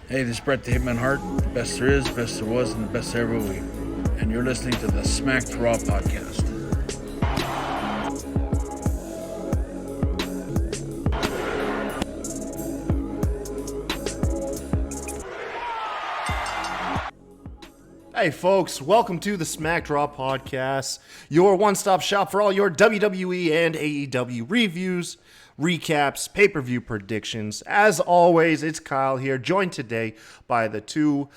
Hey, this is Brett the Hitman Hart, the best there is, best there was, and the best there ever will be. And you're listening to the Smacked Raw podcast. Hey folks, welcome to the Smacked Raw podcast, your one-stop shop for all your WWE and AEW reviews, recaps, pay-per-view predictions. As always, it's Kyle here, joined today by the two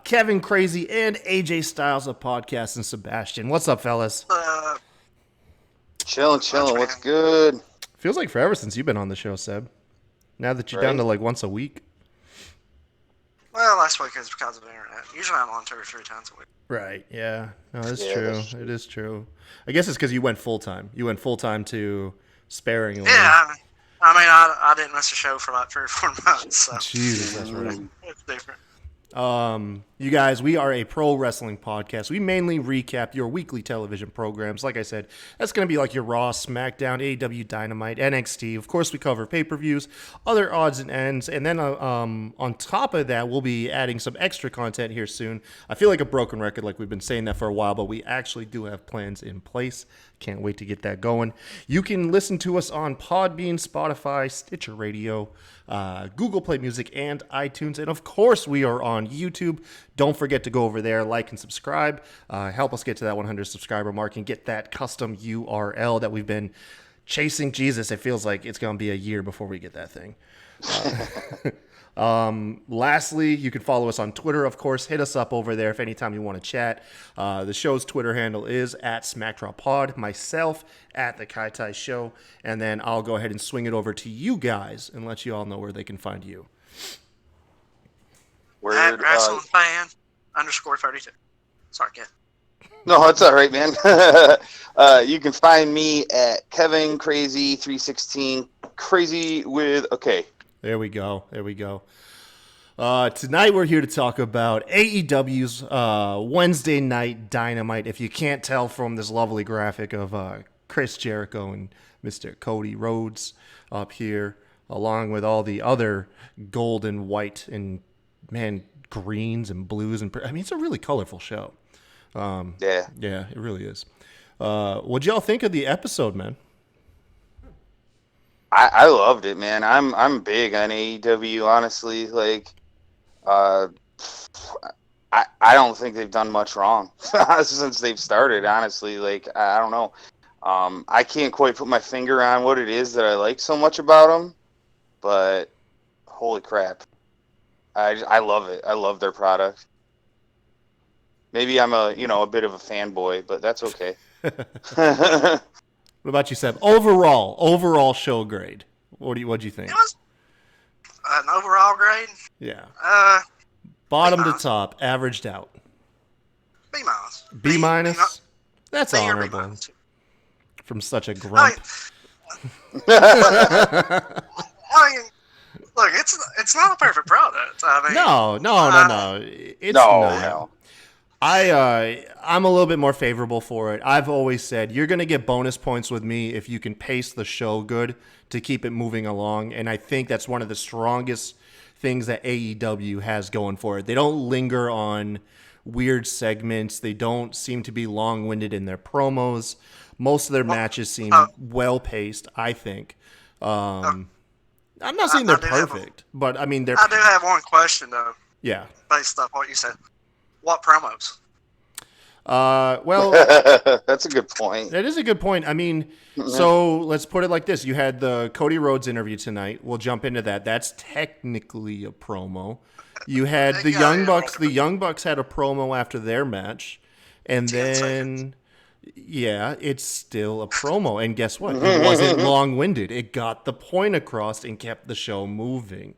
Kevin Crazy and AJ Styles of podcast, and Sebastian. What's up, fellas? Chilling. What's good? Feels like forever since you've been on the show, Seb. Now that you're down to like once a week. Well, last week is because of the internet. Usually I'm on 2 or 3 times a week. Right, yeah. No, that's true. It is true. I guess it's because you went full-time. You went full-time to sparingly. Yeah, I didn't miss a show for like 3 or 4 months. So. Jesus, that's right. It's different. You guys, we are a pro wrestling podcast. We mainly recap your weekly television programs. Like I said, that's going to be like your Raw, SmackDown, AEW Dynamite, NXT. Of course, we cover pay-per-views, other odds and ends, and then on top of that, we'll be adding some extra content here soon. I feel like a broken record, like we've been saying that for a while, but we actually do have plans in place. Can't wait to get that going. You can listen to us on Podbean, Spotify, Stitcher Radio, Google Play Music, and iTunes. And of course, we are on YouTube. Don't forget to go over there, like and subscribe. Help us get to that 100 subscriber mark and get that custom URL that we've been chasing. Jesus, it feels like it's going to be a year before we get that thing. Lastly, you can follow us on Twitter, of course. Hit us up over there if anytime you want to chat. The show's Twitter handle is at SmackDrawPod, myself at the Kai Tai Show, and then I'll go ahead and swing it over to you guys and let you all know where they can find you. At Wrestling Fan _32. Sorry, kid. No, it's all right, man. You can find me at Kevin Crazy 316 Crazy with okay. There we go. Tonight we're here to talk about AEW's Wednesday Night Dynamite. If you can't tell from this lovely graphic of Chris Jericho and Mr. Cody Rhodes up here, along with all the other gold and white and, man, greens and blues. It's a really colorful show. Yeah, it really is. What'd y'all think of the episode, man? I loved it, man. I'm big on AEW, honestly. Like, I don't think they've done much wrong since they've started. Honestly, like I don't know. I can't quite put my finger on what it is that I like so much about them, but holy crap, I love it. I love their product. Maybe I'm a bit of a fanboy, but that's okay. What about you, Seb? Overall show grade. What'd you think? It was an overall grade. Yeah. Bottom to top, averaged out. B minus. B minus. That's B or honorable. B-. From such a grump. Look, it's not a perfect product. No. It's not. No. I'm a little bit more favorable for it. I've always said you're going to get bonus points with me if you can pace the show good to keep it moving along. And I think that's one of the strongest things that AEW has going for it. They don't linger on weird segments. They don't seem to be long-winded in their promos. Most of their matches seem well-paced, I think. I'm not saying they're perfect, but I mean, I do have one question, though. Yeah. Based off what you said. What promos? Well, that's a good point. That is a good point. I mean, so let's put it like this. You had the Cody Rhodes interview tonight. We'll jump into that. That's technically a promo. You had the Young Bucks. The Young Bucks had a promo after their match. And then, yeah, it's still a promo. And guess what? It wasn't long-winded. It got the point across and kept the show moving.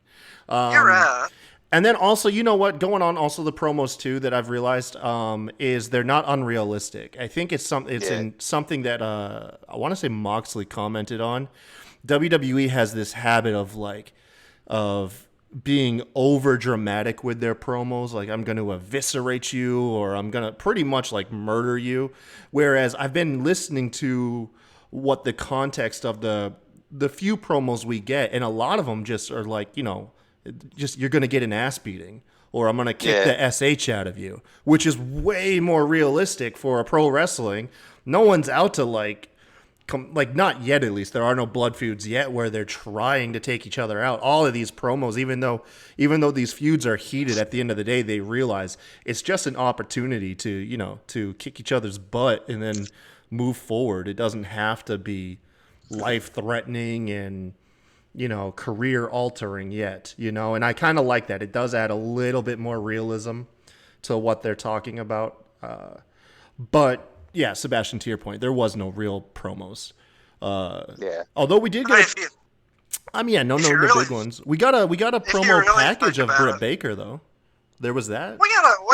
You're right. And then also, you know what, going on also the promos too that I've realized is they're not unrealistic. I think it's in something that I want to say Moxley commented on. WWE has this habit of being over dramatic with their promos, like I'm going to eviscerate you or I'm going to pretty much like murder you. Whereas I've been listening to what the context of the few promos we get, and a lot of them just are like, just you're going to get an ass beating, or I'm going to kick the SH out of you, which is way more realistic for a pro wrestling. No one's out to not yet, at least. There are no blood feuds yet where they're trying to take each other out. All of these promos, even though these feuds are heated, at the end of the day, they realize it's just an opportunity to kick each other's butt and then move forward. It doesn't have to be life-threatening and, career-altering yet, and I kind of like that. It does add a little bit more realism to what they're talking about. But, yeah, Sebastian, to your point, there was no real promos. Although we did get the big ones. We got a promo package of Britt Baker, though. There was that. We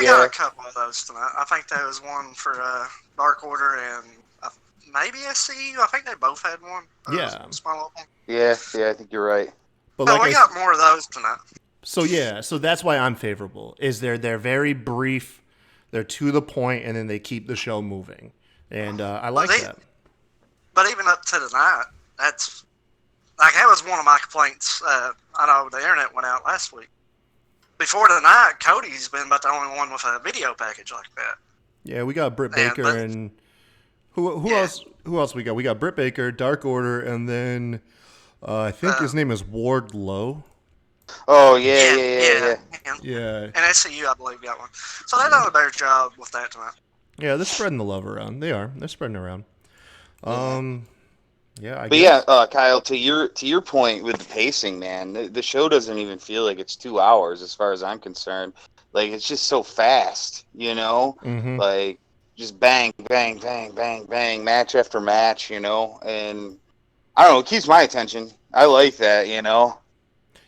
got a couple of those tonight. I think there was one for Dark Order and maybe SCU. I think they both had one. Small one. Yeah, I think you're right. But we got more of those tonight. So that's why I'm favorable. Is they're very brief, they're to the point, and then they keep the show moving, and I like that. But even up to tonight, that was one of my complaints. I know the internet went out last week. Before tonight, Cody's been about the only one with a video package like that. Yeah, we got Britt Baker and who else? Who else we got? We got Britt Baker, Dark Order, and then I think his name is Ward Lowe. Oh yeah. And SCU, I believe, got one. So they've done a better job with that tonight. Yeah, they're spreading the love around. They are. They're spreading it around. Kyle, to your point with the pacing, man, the show doesn't even feel like it's 2 hours as far as I'm concerned. Like, it's just so fast, Mm-hmm. Like, just bang, bang, bang, bang, bang, match after match, and I don't know, it keeps my attention. I like that,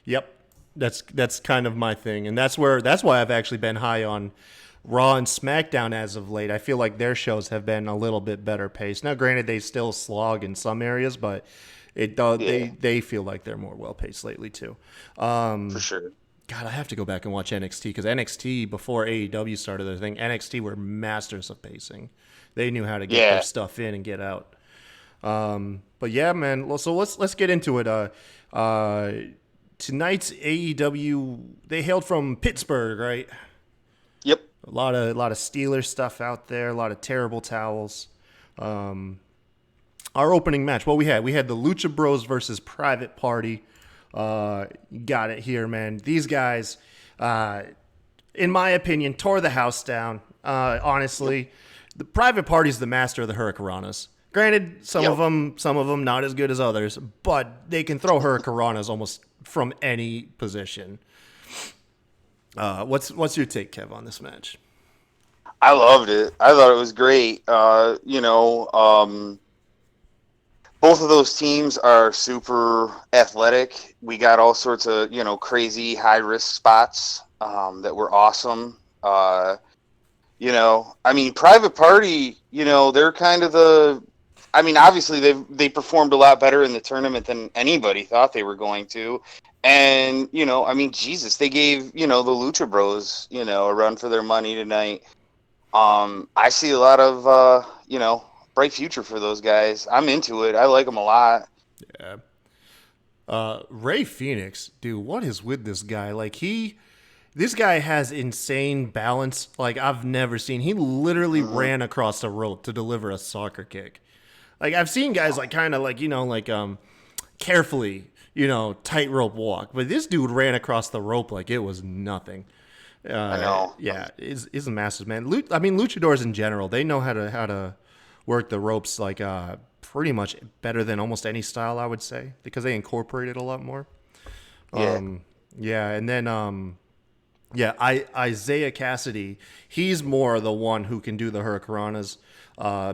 Yep, that's kind of my thing, and that's why I've actually been high on Raw and SmackDown as of late. I feel like their shows have been a little bit better paced. Now, granted, they still slog in some areas, but they feel like they're more well paced lately too. For sure. God, I have to go back and watch NXT because NXT, before AEW started their thing, NXT were masters of pacing. They knew how to get their stuff in and get out. But yeah, man. So let's get into it. Tonight's AEW, they hailed from Pittsburgh, right? Yep. A lot of Steelers stuff out there. A lot of terrible towels. Our opening match. What we had the Lucha Bros versus Private Party. Got it here, man. These guys, in my opinion, tore the house down. Honestly, the Private Party's the master of the Hurricanranas. Granted, some of them not as good as others, but they can throw Hurricanranas almost from any position. What's your take, Kev, on this match? I loved it. I thought it was great. Both of those teams are super athletic. We got all sorts of, crazy high-risk spots that were awesome. Private Party, they're kind of obviously they performed a lot better in the tournament than anybody thought they were going to. And, Jesus, they gave, the Lucha Bros, a run for their money tonight. I see a lot of, bright future for those guys. I'm into it. I like them a lot. Yeah. Ray Phoenix, dude, what is with this guy? Like, this guy has insane balance like I've never seen. He literally ran across the rope to deliver a soccer kick. Like, I've seen guys carefully, tightrope walk, but this dude ran across the rope like it was nothing. I know. Yeah, is a massive man. Luchadors in general, they know how to work the ropes pretty much better than almost any style, I would say, because they incorporate it a lot more. And then Isaiah Cassidy, he's more the one who can do the Hurricanranas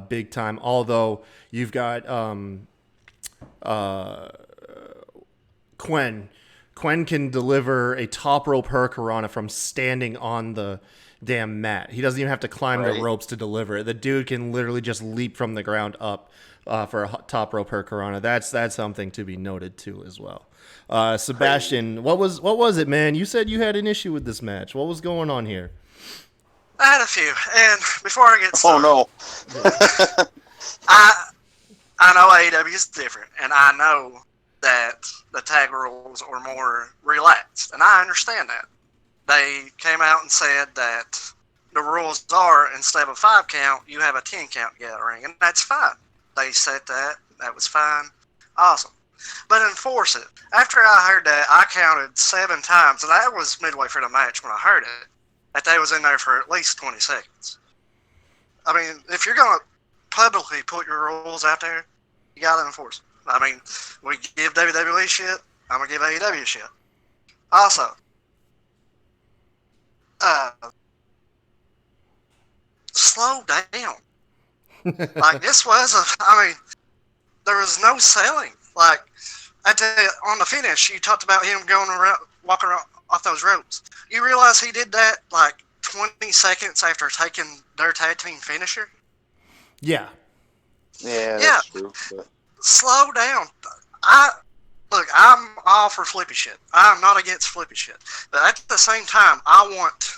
big time. Although you've got Quen can deliver a top rope Hurricanrana from standing on the damn mat. He doesn't even have to climb the ropes to deliver it. The dude can literally just leap from the ground up for a top rope Hurricanrana. That's something to be noted too as well. Sebastian, what was it, man? You said you had an issue with this match. What was going on here? I had a few, and before I get started, I know AEW is different, and I know that the tag rules are more relaxed, and I understand that. They came out and said that the rules are, instead of a 5 count, you have a 10 count gathering, and that's fine. They said that. That was fine. Awesome. But enforce it. After I heard that, I counted 7 times, and that was midway through the match when I heard it, that they was in there for at least 20 seconds. I mean, if you're going to publicly put your rules out there, you got to enforce them. I mean, we give WWE shit, I'm going to give AEW shit. Also, slow down. Like, this was there was no selling. Like, on the finish, you talked about him going around, walking around off those ropes. You realize he did that, like, 20 seconds after taking their tag team finisher? Yeah. Yeah, that's true. But... Slow down. I'm all for flippy shit. I'm not against flippy shit. But at the same time, I want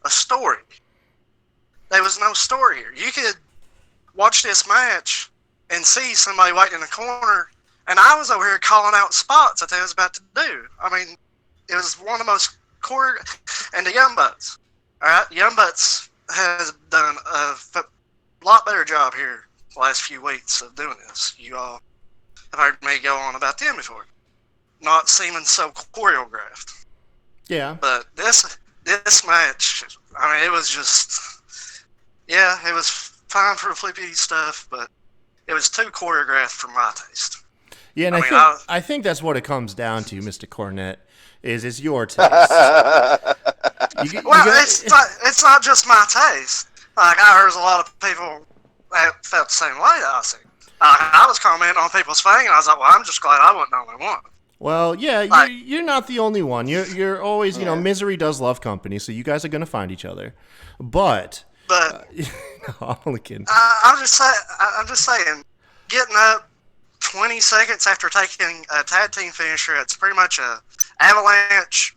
a story. There was no story here. You could watch this match and see somebody waiting in the corner, and I was over here calling out spots that they was about to do. I mean, it was one of the most core... And the Young Bucks. Alright? Young Bucks has done a lot better job here the last few weeks of doing this. You all have heard me go on about them before. Not seeming so choreographed. Yeah. But this match, I mean, it was just... Yeah, it was fine for flippy stuff, but it was too choreographed for my taste. Yeah, and I think that's what it comes down to, Mr. Cornette, is it's your taste. It's not just my taste. Like, I heard a lot of people that felt the same way that I see. I was commenting on people's thing, and I was like, well, I'm just glad I wasn't the only one. Well, yeah, like, you're not the only one. You're always, misery does love company, so you guys are going to find each other. But no, I'm only kidding. I'm just saying, getting up 20 seconds after taking a tag team finisher, it's pretty much a avalanche,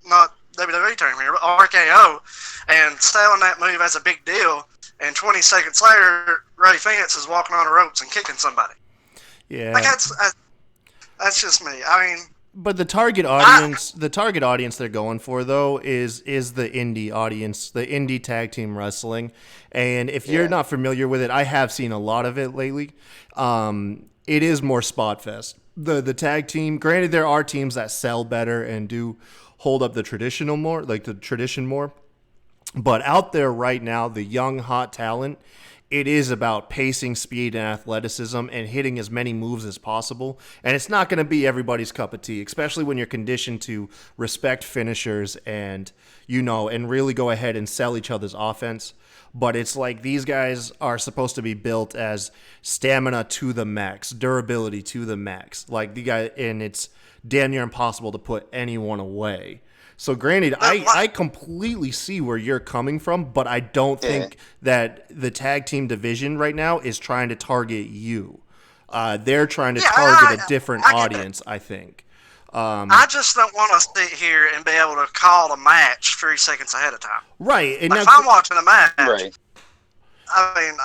not WWE term here, but RKO, and selling that move as a big deal, and 20 seconds later, Ray Fence is walking on the ropes and kicking somebody. Yeah. Like, that's just me. I mean... But the target audience they're going for, though, is the indie audience, the indie tag team wrestling. And if you're not familiar with it, I have seen a lot of it lately. It is more spot fest. The tag team, granted, there are teams that sell better and do hold up the tradition more. But out there right now, the young, hot talent, it is about pacing, speed, and athleticism and hitting as many moves as possible. And it's not going to be everybody's cup of tea, especially when you're conditioned to respect finishers and really go ahead and sell each other's offense. But it's like these guys are supposed to be built as stamina to the max, durability to the max. Like the guy, and it's damn near impossible to put anyone away. So granted, I completely see where you're coming from, but I don't think that the tag team division right now is trying to target you. They're trying to target a different audience, I think. I just don't want to sit here and be able to call a match 3 seconds ahead of time. Right. And if I'm watching a match, right. I mean,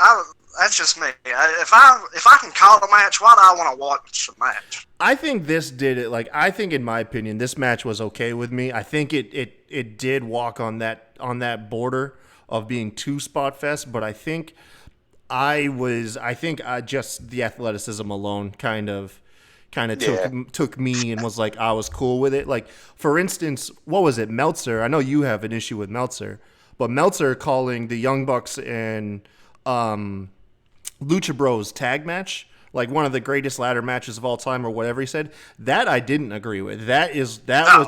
that's just me. If I can call a match, why do I want to watch a match? I think this did it. Like, I think, in my opinion, this match was okay with me. I think it did walk on that border of being too spot fest, but I think just the athleticism alone kind of took me and was like, I was cool with it. Like, for instance, what was it? Meltzer. I know you have an issue with Meltzer, but Meltzer calling the Young Bucks and Lucha Bros tag match like one of the greatest ladder matches of all time or whatever he said, that I didn't agree with. Was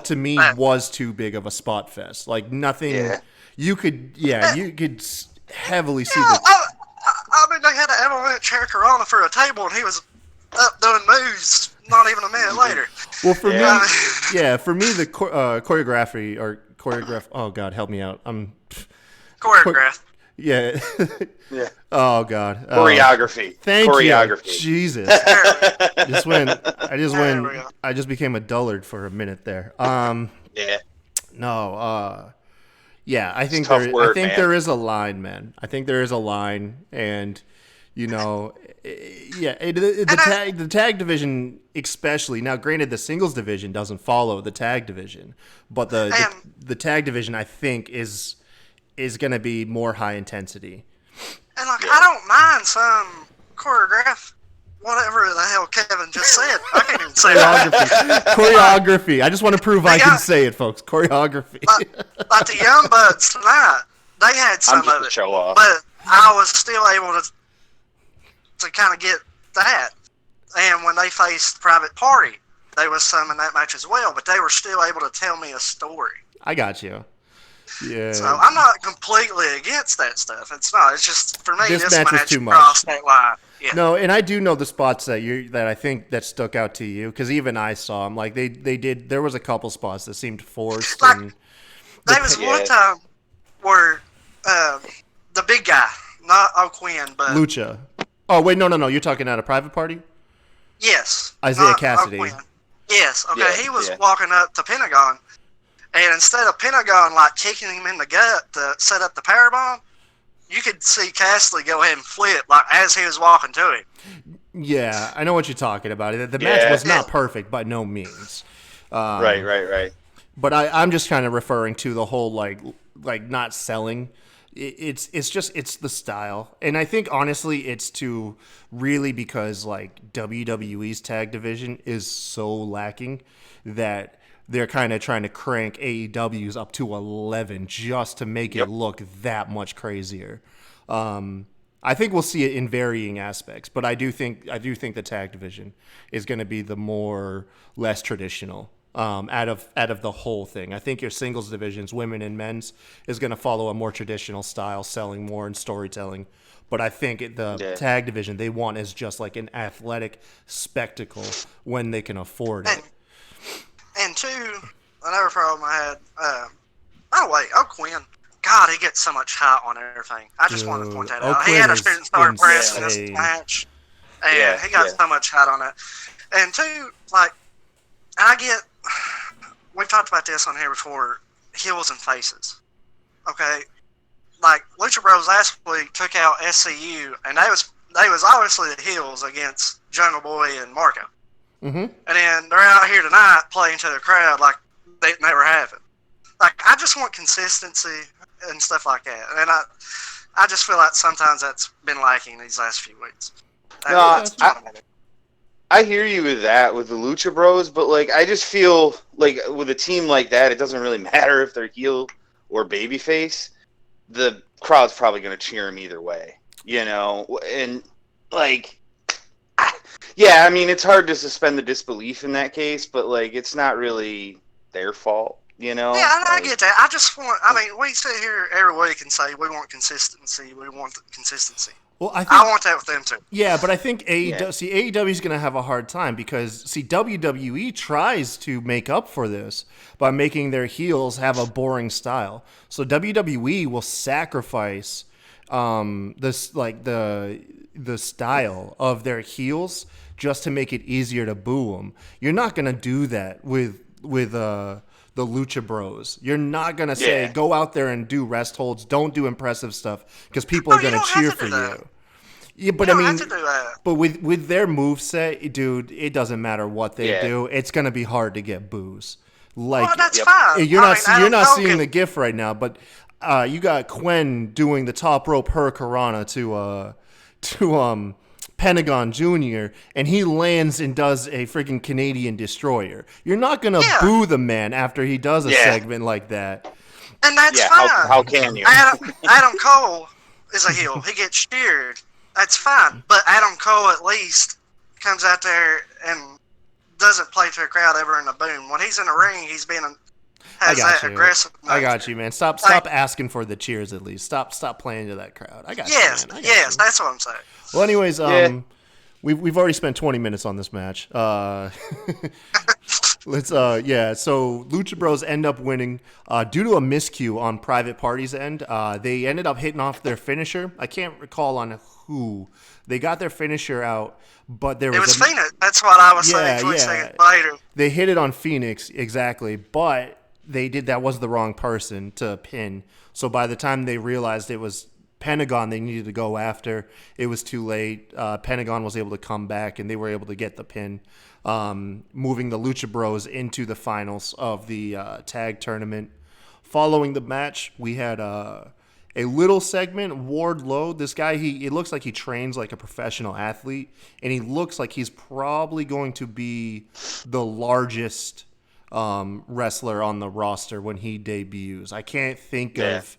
to me was too big of a spot fest. Like nothing you could heavily see I mean, they had an avalanche Hurricanrana for a table and he was up doing moves not even a minute later. Well, for me, the choreograph. Oh God, help me out. Choreograph. Yeah. Oh God. Choreography. Thank you. Jesus. I just became a dullard for a minute there. No. Yeah. I think there is a line, man. I think there is a line, and You know, the tag division especially. Now, granted, the singles division doesn't follow the tag division, but the tag division I think is going to be more high intensity. And like, I don't mind some choreograph, whatever the hell Kevin just said. I can't even say that. Choreography. I just want to prove I can say it, folks. Choreography. Like the Young Bucks tonight, they had some of it, show off. but I was still able to kind of get that. And when they faced Private Party, there was some in that match as well, but they were still able to tell me a story. I got you. Yeah. So I'm not completely against that stuff. It's not. It's just for me. This match was too much. Crossed that line. Yeah. No, and I do know the spots that I think that stuck out to you because even I saw them. Like they did. There was a couple spots that seemed forced. Like, and there was one time where the big guy, not O'Quinn, but Lucha. Oh wait, no. You're talking at a Private Party. Yes. Isaiah Cassidy. O'Quinn. Yes. Okay. Yeah, he was walking up to Pentagon. And instead of Pentagon like kicking him in the gut to set up the powerbomb, you could see Cassidy go ahead and flip like as he was walking to him. Yeah, I know what you're talking about. The match was not perfect by no means. Right. But I'm just kind of referring to the whole like not selling. It's the style, and I think honestly it's to really because like WWE's tag division is so lacking that they're kind of trying to crank AEW's up to 11 just to make it look that much crazier. I think we'll see it in varying aspects, but I do think the tag division is going to be the more less traditional out of the whole thing. I think your singles divisions, women and men's, is going to follow a more traditional style, selling more and storytelling. But I think the tag division they want is just like an athletic spectacle when they can afford it. And two, another problem I had, by the way, O'Quinn, God, he gets so much hot on everything. I just wanted to point that out. He had a shooting star press in this match, and he got so much hot on it. And two, like, we've talked about this on here before, heels and faces. Okay? Like, Lucha Bros last week took out SCU, and they was obviously the heels against Jungle Boy and Marco. Mm-hmm. And then they're out here tonight playing to the crowd like they never have it. Like, I just want consistency and stuff like that. And I just feel like sometimes that's been lacking these last few weeks. I hear you with that, with the Lucha Bros, but like I just feel like with a team like that, it doesn't really matter if they're heel or babyface. The crowd's probably going to cheer them either way, you know? And like... Yeah, I mean, it's hard to suspend the disbelief in that case, but, like, it's not really their fault, you know? Yeah, I get that. I just want, we sit here every week and say we want consistency. We want consistency. Well, I want that with them, too. Yeah, but I think AEW is going to have a hard time because, WWE tries to make up for this by making their heels have a boring style. So WWE will sacrifice the style of their heels just to make it easier to boo them. You're not going to do that with the Lucha Bros. You're not going to say, go out there and do rest holds, don't do impressive stuff, because people are going to cheer for you. Yeah, but but with their moveset, dude, it doesn't matter what they do. It's going to be hard to get boos. Like, that's fine. You're not seeing the GIF right now, but you got Quen doing the top rope hurricanrana to Pentagon Jr., and he lands and does a freaking Canadian destroyer. You're not going to boo the man after he does a segment like that. And that's fine. How can you? Adam Cole is a heel. He gets cheered. That's fine. But Adam Cole at least comes out there and doesn't play to a crowd ever in a boom. When he's in the ring, he's being aggressive. I got you, man. Stop asking for the cheers at least. Stop playing to that crowd. I got you, man. Yes, that's what I'm saying. Well, anyways, we've already spent 20 minutes on this match. So Lucha Bros end up winning due to a miscue on Private Party's end. They ended up hitting off their finisher. I can't recall on who. They got their finisher out, but it was Phoenix. That's what I was saying 20 seconds later. They hit it on Phoenix, exactly, but that was the wrong person to pin. So by the time they realized it was Pentagon they needed to go after. It was too late. Pentagon was able to come back, and they were able to get the pin, moving the Lucha Bros into the finals of the tag tournament. Following the match, we had a little segment. Wardlow, this guy, it looks like he trains like a professional athlete, and he looks like he's probably going to be the largest wrestler on the roster when he debuts. I can't think of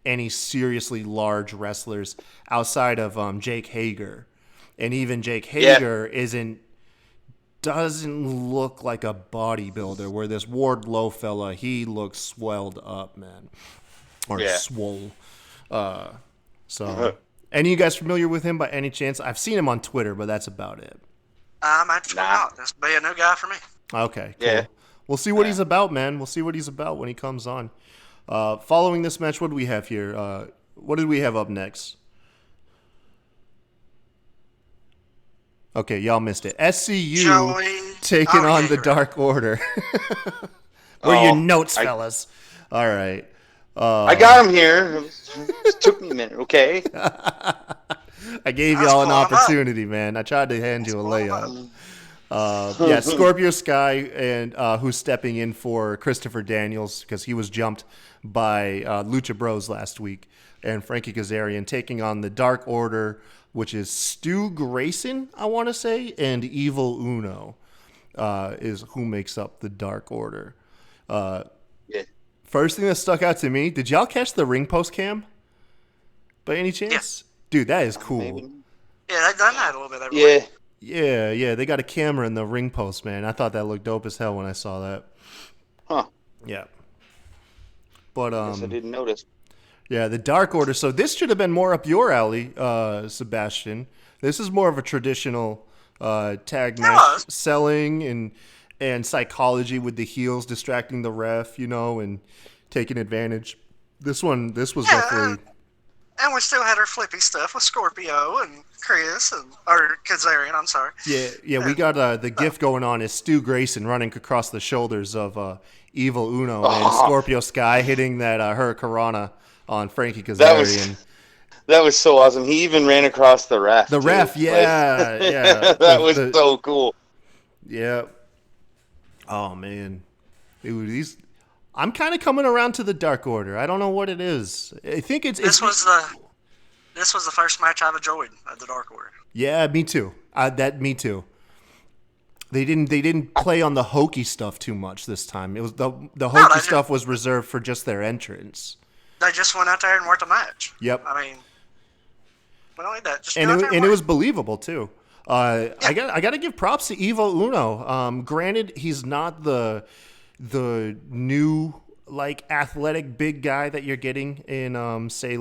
any seriously large wrestlers outside of Jake Hager, and even Jake Hager doesn't look like a bodybuilder, where this Wardlow fella, he looks swelled up, man, or swole. Any of you guys familiar with him by any chance? I've seen him on Twitter, but that's about it. I'm actually not. This will be a new guy for me. Okay, cool. Yeah. We'll see what he's about, man. We'll see what he's about when he comes on. Following this match, what do we have here? What did we have up next? Okay, y'all missed it. SCU taking on the Dark Order. Where are your notes, fellas? All right. I got him here. It took me a minute, okay? I gave y'all an opportunity, man. I tried to hand you a layup. Scorpio Sky, and who's stepping in for Christopher Daniels because he was jumped by Lucha Bros last week, and Frankie Kazarian taking on the Dark Order, which is Stu Grayson, I want to say, and Evil Uno is who makes up the Dark Order. First thing that stuck out to me, did y'all catch the ring post cam by any chance? Yeah. Dude, that is cool. Maybe. Yeah, they've done that a little bit everywhere. Yeah, they got a camera in the ring post, man. I thought that looked dope as hell when I saw that. Huh. Yeah. But I guess I didn't notice. Yeah, the Dark Order. So this should have been more up your alley, Sebastian. This is more of a traditional tag match, selling and psychology with the heels distracting the ref, and taking advantage. This was definitely. And we still had our flippy stuff with Scorpio and Chris or Kazarian. I'm sorry. Yeah. We got the gif going on is Stu Grayson running across the shoulders of Evil Uno and Scorpio Sky hitting that Hurricanrana on Frankie Kazarian. That was so awesome. He even ran across the ref. The ref, yeah. That was so cool. Yeah. Oh man, dude, I'm kind of coming around to the Dark Order. I don't know what it is. I think this was the first match I've enjoyed of the Dark Order. Yeah, me too. Me too. They didn't play on the hokey stuff too much this time. It was the hokey stuff was reserved for just their entrance. They just went out there and worked a match. Yep. I mean, we don't need that. Just it was believable too. I got to give props to Evil Uno. Granted, he's not the new athletic big guy that you're getting in say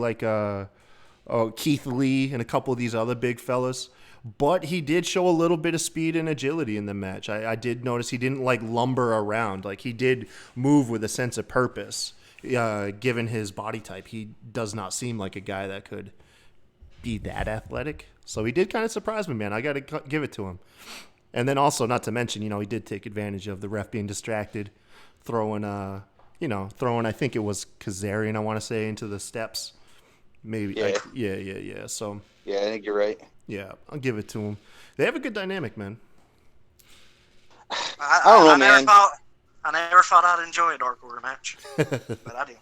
Keith Lee and a couple of these other big fellas, but he did show a little bit of speed and agility in the match. I did notice he didn't lumber around. He did move with a sense of purpose. Given his body type, he does not seem like a guy that could be that athletic. So he did kind of surprise me, man. I got to give it to him. And then also, not to mention, he did take advantage of the ref being distracted, throwing, I think it was Kazarian, I want to say, into the steps. Maybe. Yeah. So. Yeah, I think you're right. Yeah, I'll give it to him. They have a good dynamic, man. I don't know, man. I never thought I'd enjoy a Dark Order match, but I did.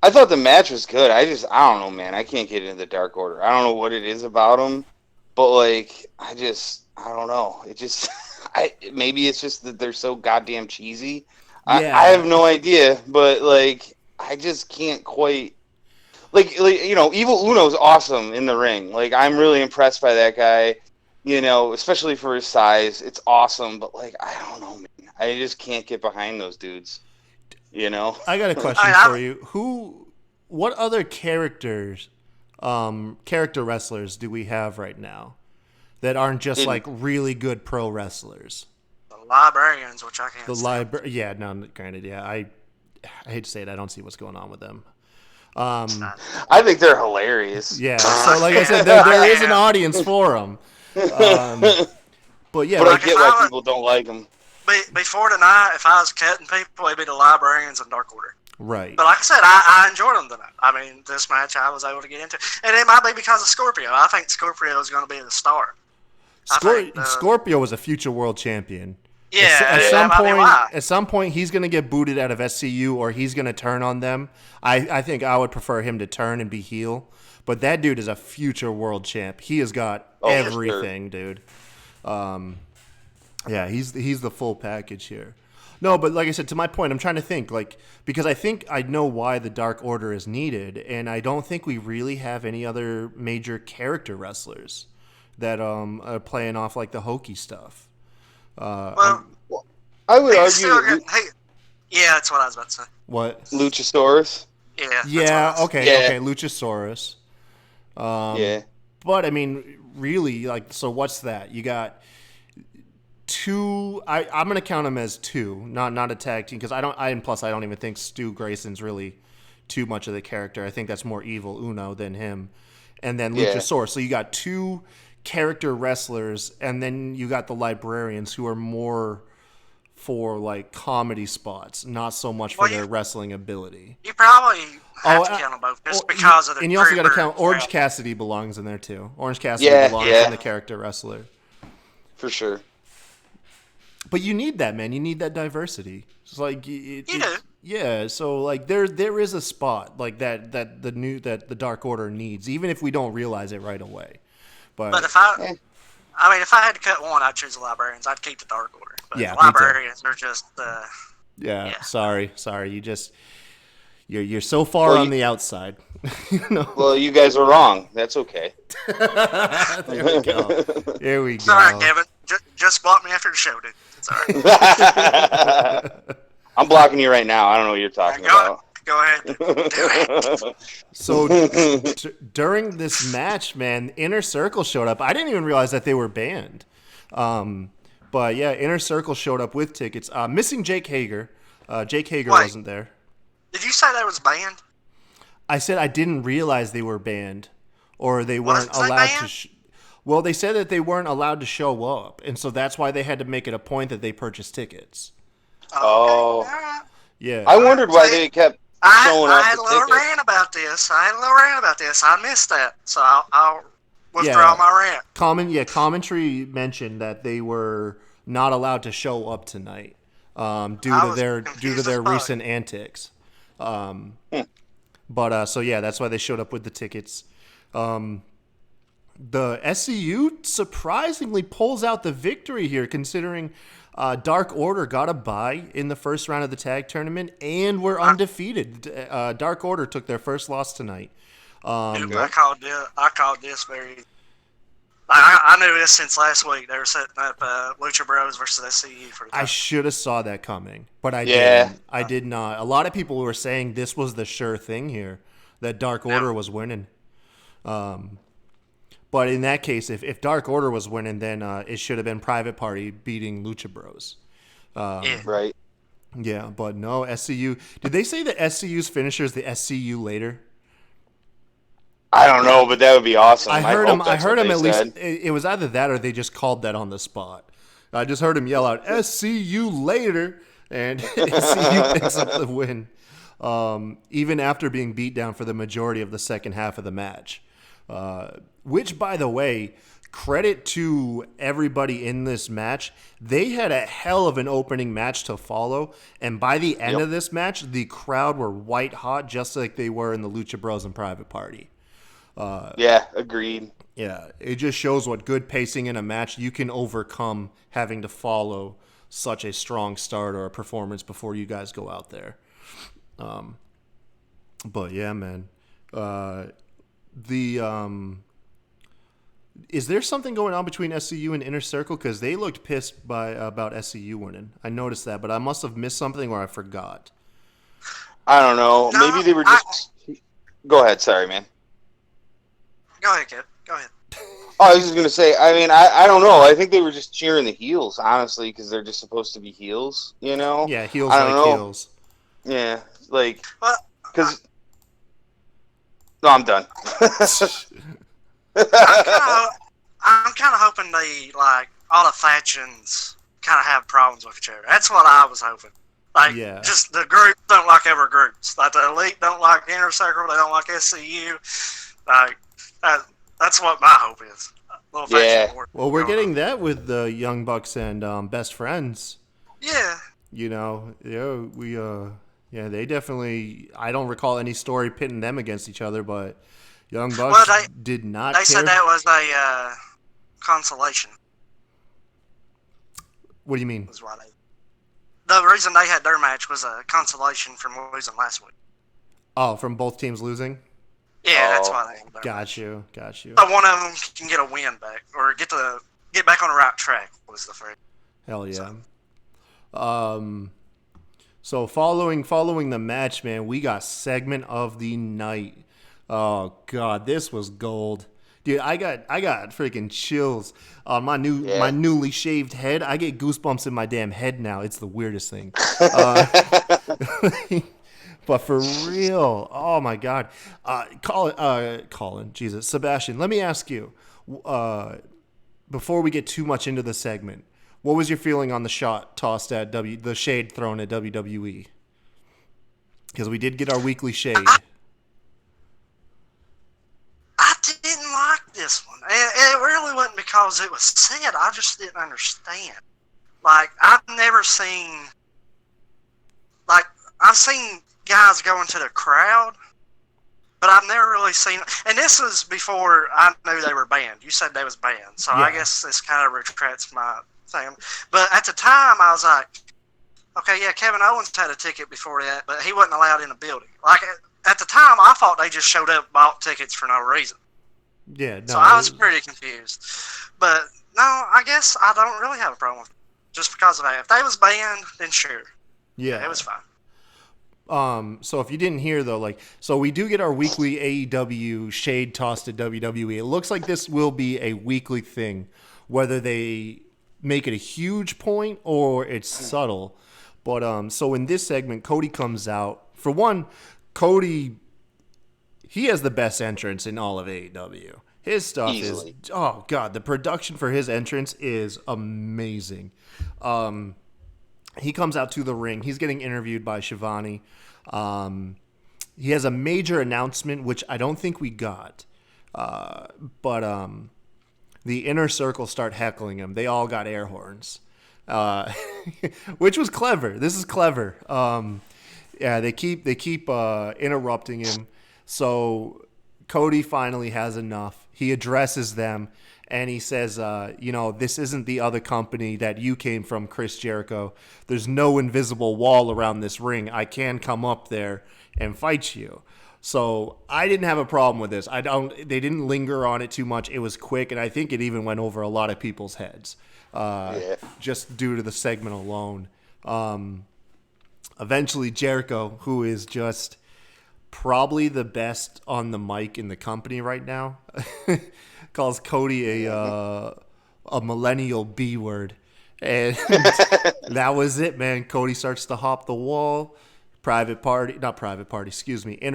I thought the match was good. I don't know, man. I can't get into the Dark Order. I don't know what it is about them, but I don't know. It just, maybe it's just that they're so goddamn cheesy. Yeah. I have no idea, but I just can't quite. Evil Uno's awesome in the ring. I'm really impressed by that guy. Especially for his size, it's awesome. But I don't know, man. I just can't get behind those dudes. I got a question for you. What other character wrestlers do we have right now that aren't just really good pro wrestlers? The Librarians, which I can't Yeah, no, granted, yeah. I hate to say it, I don't see what's going on with them. I think they're hilarious. Yeah, so like I said, there is an audience for them. But yeah, I get why people don't like them. Before tonight, if I was cutting people, it'd be the Librarians and Dark Order. Right. But like I said, I enjoyed them tonight. I mean, this match I was able to get into. And it might be because of Scorpio. I think Scorpio is going to be the star. Scorpio was a future world champion. Yeah, At some point, he's going to get booted out of SCU or he's going to turn on them. I think I would prefer him to turn and be heel. But that dude is a future world champ. He has got everything, dude. Yeah, he's the full package here. No, but like I said, to my point, I'm trying to think, because I think I know why the Dark Order is needed, and I don't think we really have any other major character wrestlers that are playing off like the hokey stuff. I would argue. Yeah, that's what I was about to say. What? Luchasaurus. Yeah. Okay, Luchasaurus. Yeah. But I mean, really, so what's that? You got two. I'm gonna count them as two, not a tag team, because I don't even think Stu Grayson's really too much of the character. I think that's more Evil Uno than him, and then Luchasaurus. So you got two character wrestlers, and then you got the librarians who are more for like comedy spots, not so much for their wrestling ability. You probably have to count them both just because of the. And you also got to count Orange Cassidy belongs in there too. Orange Cassidy belongs in the character wrestler. For sure. But you need that, man. You need that diversity. It's like you do. Yeah. So like there is a spot like that the Dark Order needs, even if we don't realize it right away. But if I had to cut one, I'd choose the librarians. I'd keep the Dark Order. But yeah, the librarians are just. Yeah. Sorry. You're so far on the outside. Well, you guys are wrong. That's okay. There we go. There we go. It's all right, Kevin. Just block me after the show, dude. It's all right. I'm blocking you right now. I don't know what you're talking about. Go ahead. So during this match, man, Inner Circle showed up. I didn't even realize that they were banned. But yeah, Inner Circle showed up with tickets. Missing Jake Hager. Jake Hager wasn't there. Did you say that was banned? I said I didn't realize they were banned, or they weren't allowed to. Well, they said that they weren't allowed to show up, and so that's why they had to make it a point that they purchased tickets. Oh, okay. Yeah. I wondered why they kept showing up. I had a little rant about this. I missed that, so I'll withdraw my rant. Commentary mentioned that they were not allowed to show up tonight due to their recent antics. But so yeah, that's why they showed up with the tickets. The SCU surprisingly pulls out the victory here, considering Dark Order got a bye in the first round of the tag tournament and were undefeated. Dark Order took their first loss tonight. I called this very. I knew this since last week. They were setting up Lucha Bros versus SCU for the time. I should have saw that coming, but I didn't. I did not. A lot of people were saying this was the sure thing here, that Dark Order was winning. But in that case, if Dark Order was winning, then it should have been Private Party beating Lucha Bros. Right. Yeah, but no, SCU. Did they say that SCU's finisher is the SCU later? I don't know, but that would be awesome. I heard him at least. It was either that or they just called that on the spot. I just heard him yell out "SCU later," and SCU picks up the win, even after being beat down for the majority of the second half of the match. Which, by the way, credit to everybody in this match. They had a hell of an opening match to follow, and by the end of this match, the crowd were white hot, just like they were in the Lucha Bros and Private Party. Yeah, agreed. Yeah, it just shows what good pacing in a match you can overcome having to follow such a strong start or a performance before you guys go out there. But yeah, man. Is there something going on between SCU and Inner Circle? Because they looked pissed about SCU winning. I noticed that, but I must have missed something or I forgot. I don't know. No, maybe they were just. Go ahead. Sorry, man. Go ahead, kid. Go ahead. Oh, I was just gonna say. I mean, I don't know. I think they were just cheering the heels, honestly, because they're just supposed to be heels. You know? Yeah, heels like heels. Yeah, like because. No, I'm done. I'm kind of hoping all the factions kind of have problems with each other. That's what I was hoping. Like, Yeah. just the groups don't like other groups. Like, the Elite don't like Inner Circle. They don't like SCU. Like, that's what my hope is. A little faction war. Well, we're going getting on. that with the Young Bucks and Best Friends. Yeah. You know, they definitely. I don't recall any story pitting them against each other, but Young Bucks did not. They said that was a consolation. What do you mean? Was why the reason they had their match was a consolation from losing last week. Oh, from both teams losing? Yeah, that's why they had their Got match. you. So one of them can get a win back, or get back on the right track, was the phrase. Hell yeah. So following the match, man, we got segment of the night. Oh god, this was gold. Dude, I got freaking chills on my newly shaved head. I get goosebumps in my damn head now. It's the weirdest thing. But for real, oh my god. Colin, Jesus, Sebastian, let me ask you, before we get too much into the segment, what was your feeling on the shot tossed at the shade thrown at WWE? Because we did get our weekly shade. I didn't like this one. It really wasn't because it was said. I just didn't understand. Like, I've seen guys go into the crowd, but I've never really seen, and this was before I knew they were banned. You said they was banned, so Yeah. I guess this kind of retracts my thing. But at the time, I was like, okay, yeah, Kevin Owens had a ticket before that, but he wasn't allowed in the building. Like, at the time, I thought they just showed up, bought tickets for no reason. Yeah, no. So I was pretty confused. But no, I guess I don't really have a problem with it, just because of that. If they was banned, then sure. Yeah, it was fine. So if you didn't hear though, so we do get our weekly AEW shade tossed at WWE. It looks like this will be a weekly thing, whether they make it a huge point or it's subtle. But so in this segment, Cody comes out. For one, Cody, he has the best entrance in all of AEW. His stuff Easily. is, oh god, the production for his entrance is amazing. He comes out to the ring. He's getting interviewed by Shivani. He has a major announcement, which I don't think we got. But the inner circle start heckling him. They all got air horns, which was clever. This is clever. Yeah, they keep interrupting him. So Cody finally has enough. He addresses them. And he says, this isn't the other company that you came from, Chris Jericho. There's no invisible wall around this ring. I can come up there and fight you. So I didn't have a problem with this. They didn't linger on it too much. It was quick, and I think it even went over a lot of people's heads, just due to the segment alone. Eventually, Jericho, who is just probably the best on the mic in the company right now, calls Cody a millennial B word. And that was it, man. Cody starts to hop the wall. Inner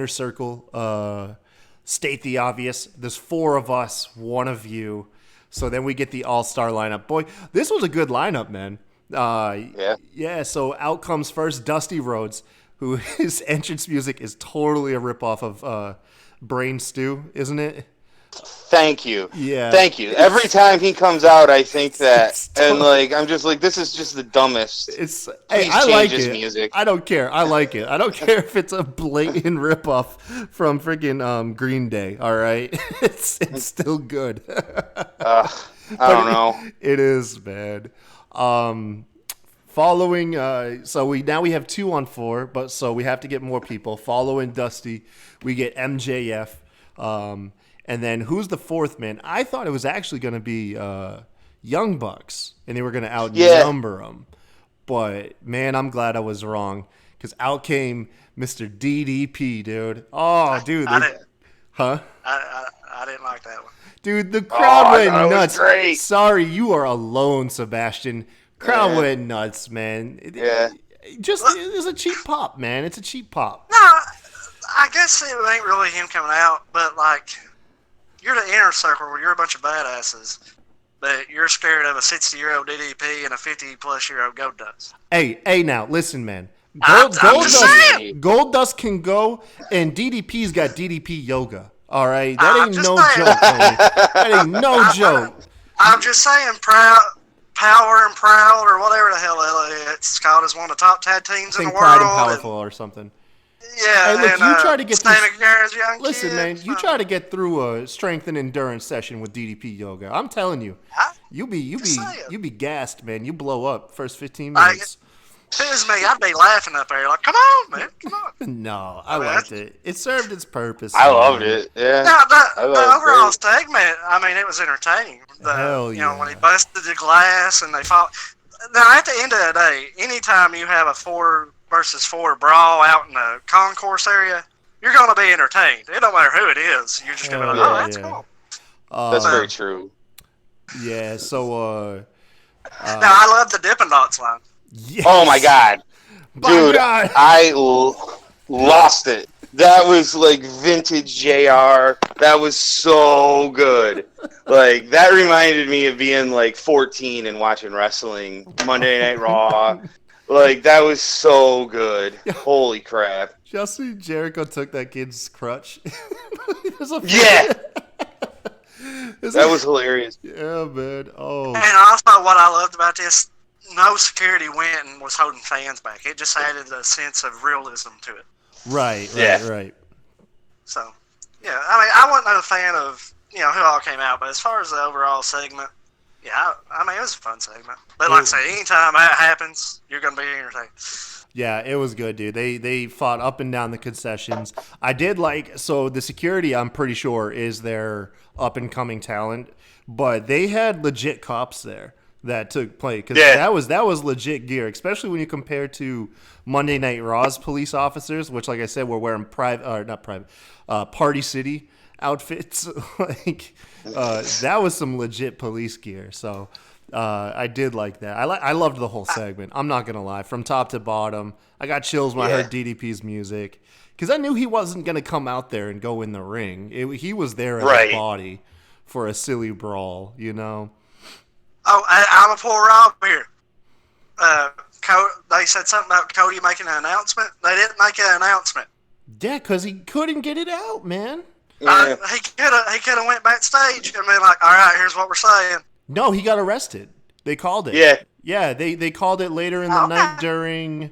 circle. State the obvious. There's 4 of us, 1 of you. So then we get the all-star lineup. Boy, this was a good lineup, man. Yeah, so out comes first Dusty Rhodes, who his entrance music is totally a ripoff of Brain Stew, isn't it? Thank you. Yeah. Thank you. Every time he comes out, I think that, and I'm just like, this is just the dumbest. Hey, I change like his it. music. I don't care. I like it. I don't care if it's a blatant ripoff from freaking Green Day. All right, it's still good. I don't know. It is bad. Following, so we have 2 on 4, but so we have to get more people. Following Dusty, we get MJF. And then who's the 4th man? I thought it was actually going to be Young Bucks, and they were going to outnumber them. But, man, I'm glad I was wrong, because out came Mr. DDP, dude. Oh, dude. Huh? I didn't like that one. Dude, the crowd went nuts. Great. Sorry, you are alone, Sebastian. Crowd went nuts, man. It was a cheap pop, man. It's a cheap pop. No, I guess it ain't really him coming out, but you're the inner circle where you're a bunch of badasses, but you're scared of a 60-year-old DDP and a 50-plus-year-old Gold Dust. Hey, now, listen, man. I'm just saying. Gold Dust can go, and DDP's got DDP yoga. All right, that I'm ain't just no saying. joke, Tony. That ain't no joke. I'm just saying, Power and Proud, or whatever the hell it's called, is one of the top tag teams I in the think world. Pride and Powerful or something. Yeah, Hey, look, and, you try to get Stan through. McNair's young Listen, kid. man, you try to get through a strength and endurance session with DDP yoga. I'm telling you, you be gassed, man. You blow up first 15 minutes. If it was me, I'd be laughing up there like, come on, man, come on. No, I liked it. It served its purpose. I loved it. Yeah. Now, the overall great. segment, I mean, it was entertaining. Hell You know, when he yeah. busted the glass and they fought. Now, at the end of the day, anytime you have a 4 versus 4 brawl out in the concourse area, you're going to be entertained. It don't matter who it is. You're just going to be like, oh, that's cool. That's very true. Yeah, so, now, I love the Dippin' Dots line. yes. Oh my god, dude! God. I lost it. That was like vintage JR. That was so good. Like that reminded me of being like 14 and watching wrestling Monday Night Raw. Like that was so good. Holy crap! Justin Jericho took that kid's crutch. Yeah, that was hilarious. Yeah, man. Oh. And also, what I loved about this, no security went and was holding fans back. It just added a sense of realism to it. Right. So, yeah, I mean, I wasn't a fan of, who all came out, but as far as the overall segment, yeah, I mean, it was a fun segment. But like I say, anytime that happens, you're going to be entertained. Yeah, it was good, dude. They fought up and down the concessions. I did so the security, I'm pretty sure, is their up-and-coming talent, but they had legit cops there that took place, because that was legit gear, especially when you compare to Monday Night Raw's police officers, which, like I said, were wearing Party City outfits. That was some legit police gear. So I did like that. I loved the whole segment. I'm not gonna lie, from top to bottom. I got chills when I heard DDP's music, because I knew he wasn't gonna come out there and go in the ring. He was there as a body for a silly brawl, Oh, I'm a poor Rob here. They said something about Cody making an announcement. They didn't make an announcement. Yeah, because he couldn't get it out, man. Yeah. He could have went backstage and been like, all right, here's what we're saying. No, he got arrested. They called it. Yeah. Yeah, they called it later in the night during,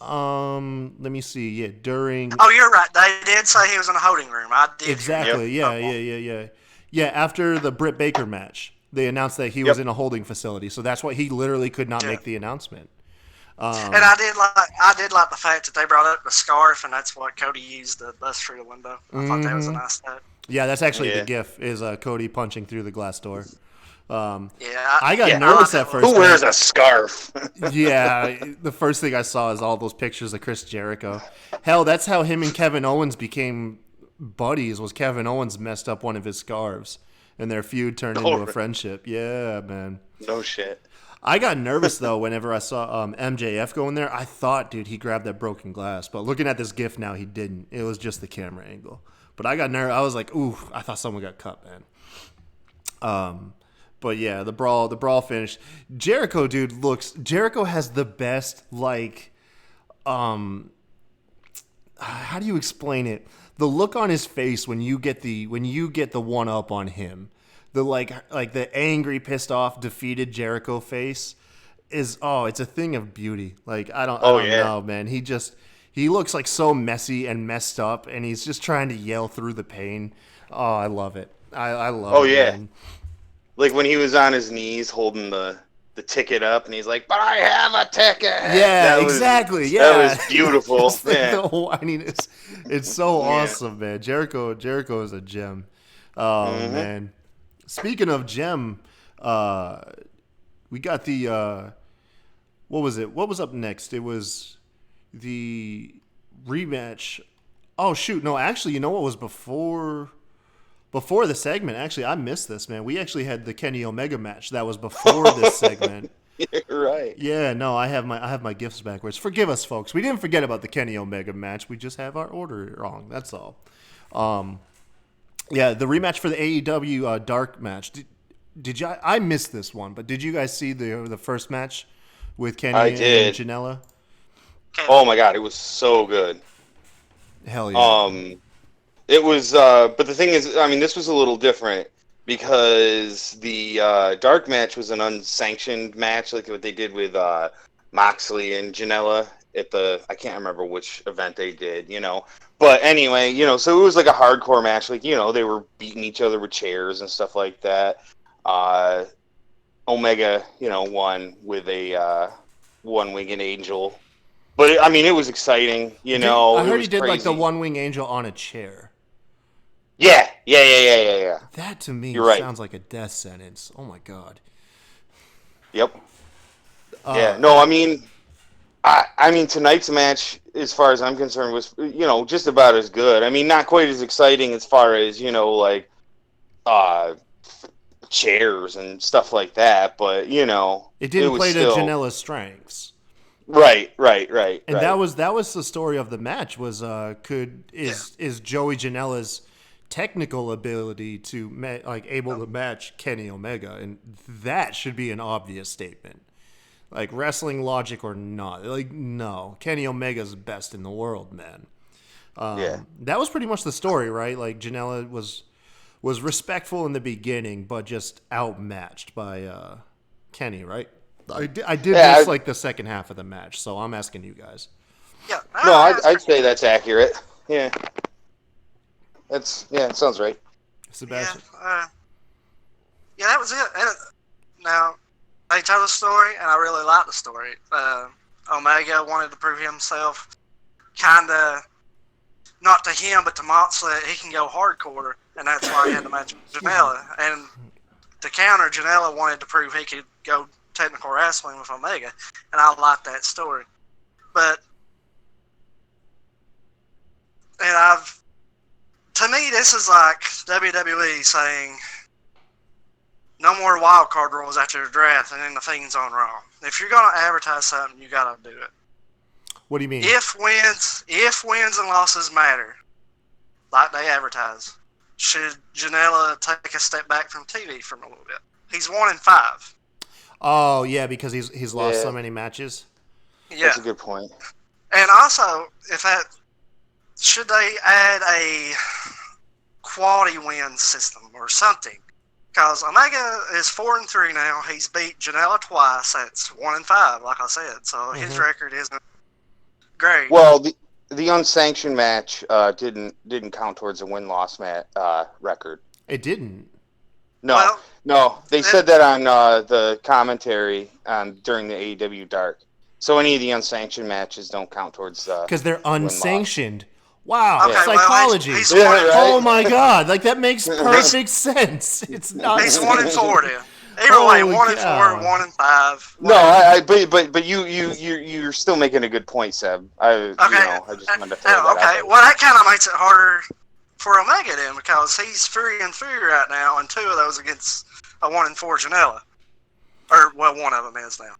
let me see. Yeah, during. Oh, you're right. They did say he was in a holding room. I did. Exactly. Yeah. Yeah, after the Britt Baker match, they announced that he was in a holding facility. So that's why he literally could not make the announcement. And I did like the fact that they brought up the scarf, and that's what Cody used to bust through the window. I thought that was a nice touch. Yeah, that's actually the GIF is Cody punching through the glass door. I got nervous at first. Who wears a scarf? Yeah, the first thing I saw is all those pictures of Chris Jericho. Hell, that's how him and Kevin Owens became buddies. Was Kevin Owens messed up one of his scarves, and their feud turned into a friendship. Yeah, man. No shit. I got nervous though whenever I saw MJF go in there. I thought, dude, he grabbed that broken glass, but looking at this GIF now, he didn't. It was just the camera angle. But I got nervous. I was like, ooh, I thought someone got cut, man. But yeah, the brawl finished. Jericho, dude, Jericho has the best, how do you explain it? The look on his face when you get the one up on him, the like the angry, pissed off, defeated Jericho face is it's a thing of beauty. Like I don't know, man. He looks like so messy and messed up, and he's just trying to yell through the pain. Oh, I love it. I love it. Oh yeah. Man. Like when he was on his knees holding the ticket up, and he's like, "But I have a ticket." Yeah, exactly. That was beautiful. The whininess. It's so awesome, man. Jericho is a gem. Oh man. Speaking of gem, we got the what was it? What was up next? It was the rematch. Oh shoot! No, actually, you know what was before the segment? Actually, I missed this, man. We actually had the Kenny Omega match that was before this segment. Right. Yeah, no, I have my gifts backwards. Forgive us, folks. We didn't forget about the Kenny Omega match. We just have our order wrong. That's all. Yeah, the rematch for the AEW Dark match. Did you? I missed this one, but did you guys see the first match with Kenny and Janela? Oh my god, it was so good. Hell yeah. It was, but the thing is, I mean, this was a little different because the dark match was an unsanctioned match, like what they did with Moxley and Janela at I can't remember which event they did, But anyway, so it was like a hardcore match, like, they were beating each other with chairs and stuff like that. Omega, won with a one-winged angel. But, I mean, it was exciting, I it heard was he did crazy. like the one-wing angel on a chair. Yeah. That to me You're right. sounds like a death sentence. Oh my god. Yep. Yeah. No, I mean tonight's match, as far as I'm concerned, was just about as good. I mean, not quite as exciting as far as like chairs and stuff like that, but it didn't play still... to Janela's strengths. Right. And that was the story of the match was is Joey Janela's technical ability to able to match Kenny Omega, and that should be an obvious statement. Like, wrestling logic or not, like, no, Kenny Omega's best in the world, man. That was pretty much the story, right? Like, Janela was respectful in the beginning, but just outmatched by Kenny, right? I did miss like the second half of the match, so I'm asking you guys. Yeah. No, I'd say that's accurate. Yeah. It sounds right. Sebastian. Yeah, that was it. Now, they told a story, and I really liked the story. Omega wanted to prove himself, kind of, not to him, but to Moxley, he can go hardcore, and that's why he had to match Janela. And to counter, Janela wanted to prove he could go technical wrestling with Omega, and I liked that story. To me, this is like WWE saying, no more wild card rules after the draft, and then the Fiend's on Raw. If you're going to advertise something, you got to do it. What do you mean? If wins and losses matter, like they advertise, should Janela take a step back from TV for a little bit? He's 1-5. Oh yeah, because he's lost so many matches. Yeah, that's a good point. And also, should they add a quality win system or something? Because Omega is 4-3 now. He's beat Janela twice. That's 1-5, like I said. So his record isn't great. Well, the unsanctioned match didn't count towards a win-loss record. It didn't. No. They said that on the commentary during the AEW Dark. So any of the unsanctioned matches don't count towards because they're unsanctioned. Wow, okay, psychology. Well, right. Oh my god, like that makes perfect sense. It's not. He's 1-4 then. Either way, 1-4, 1-5. No, but you're still making a good point, Seb. I just wanted to throw that out there. Well, that kind of makes it harder for Omega then, because he's 3-3 right now, and 2 of those against a 1-4 Janela. Or, well, one of them is now.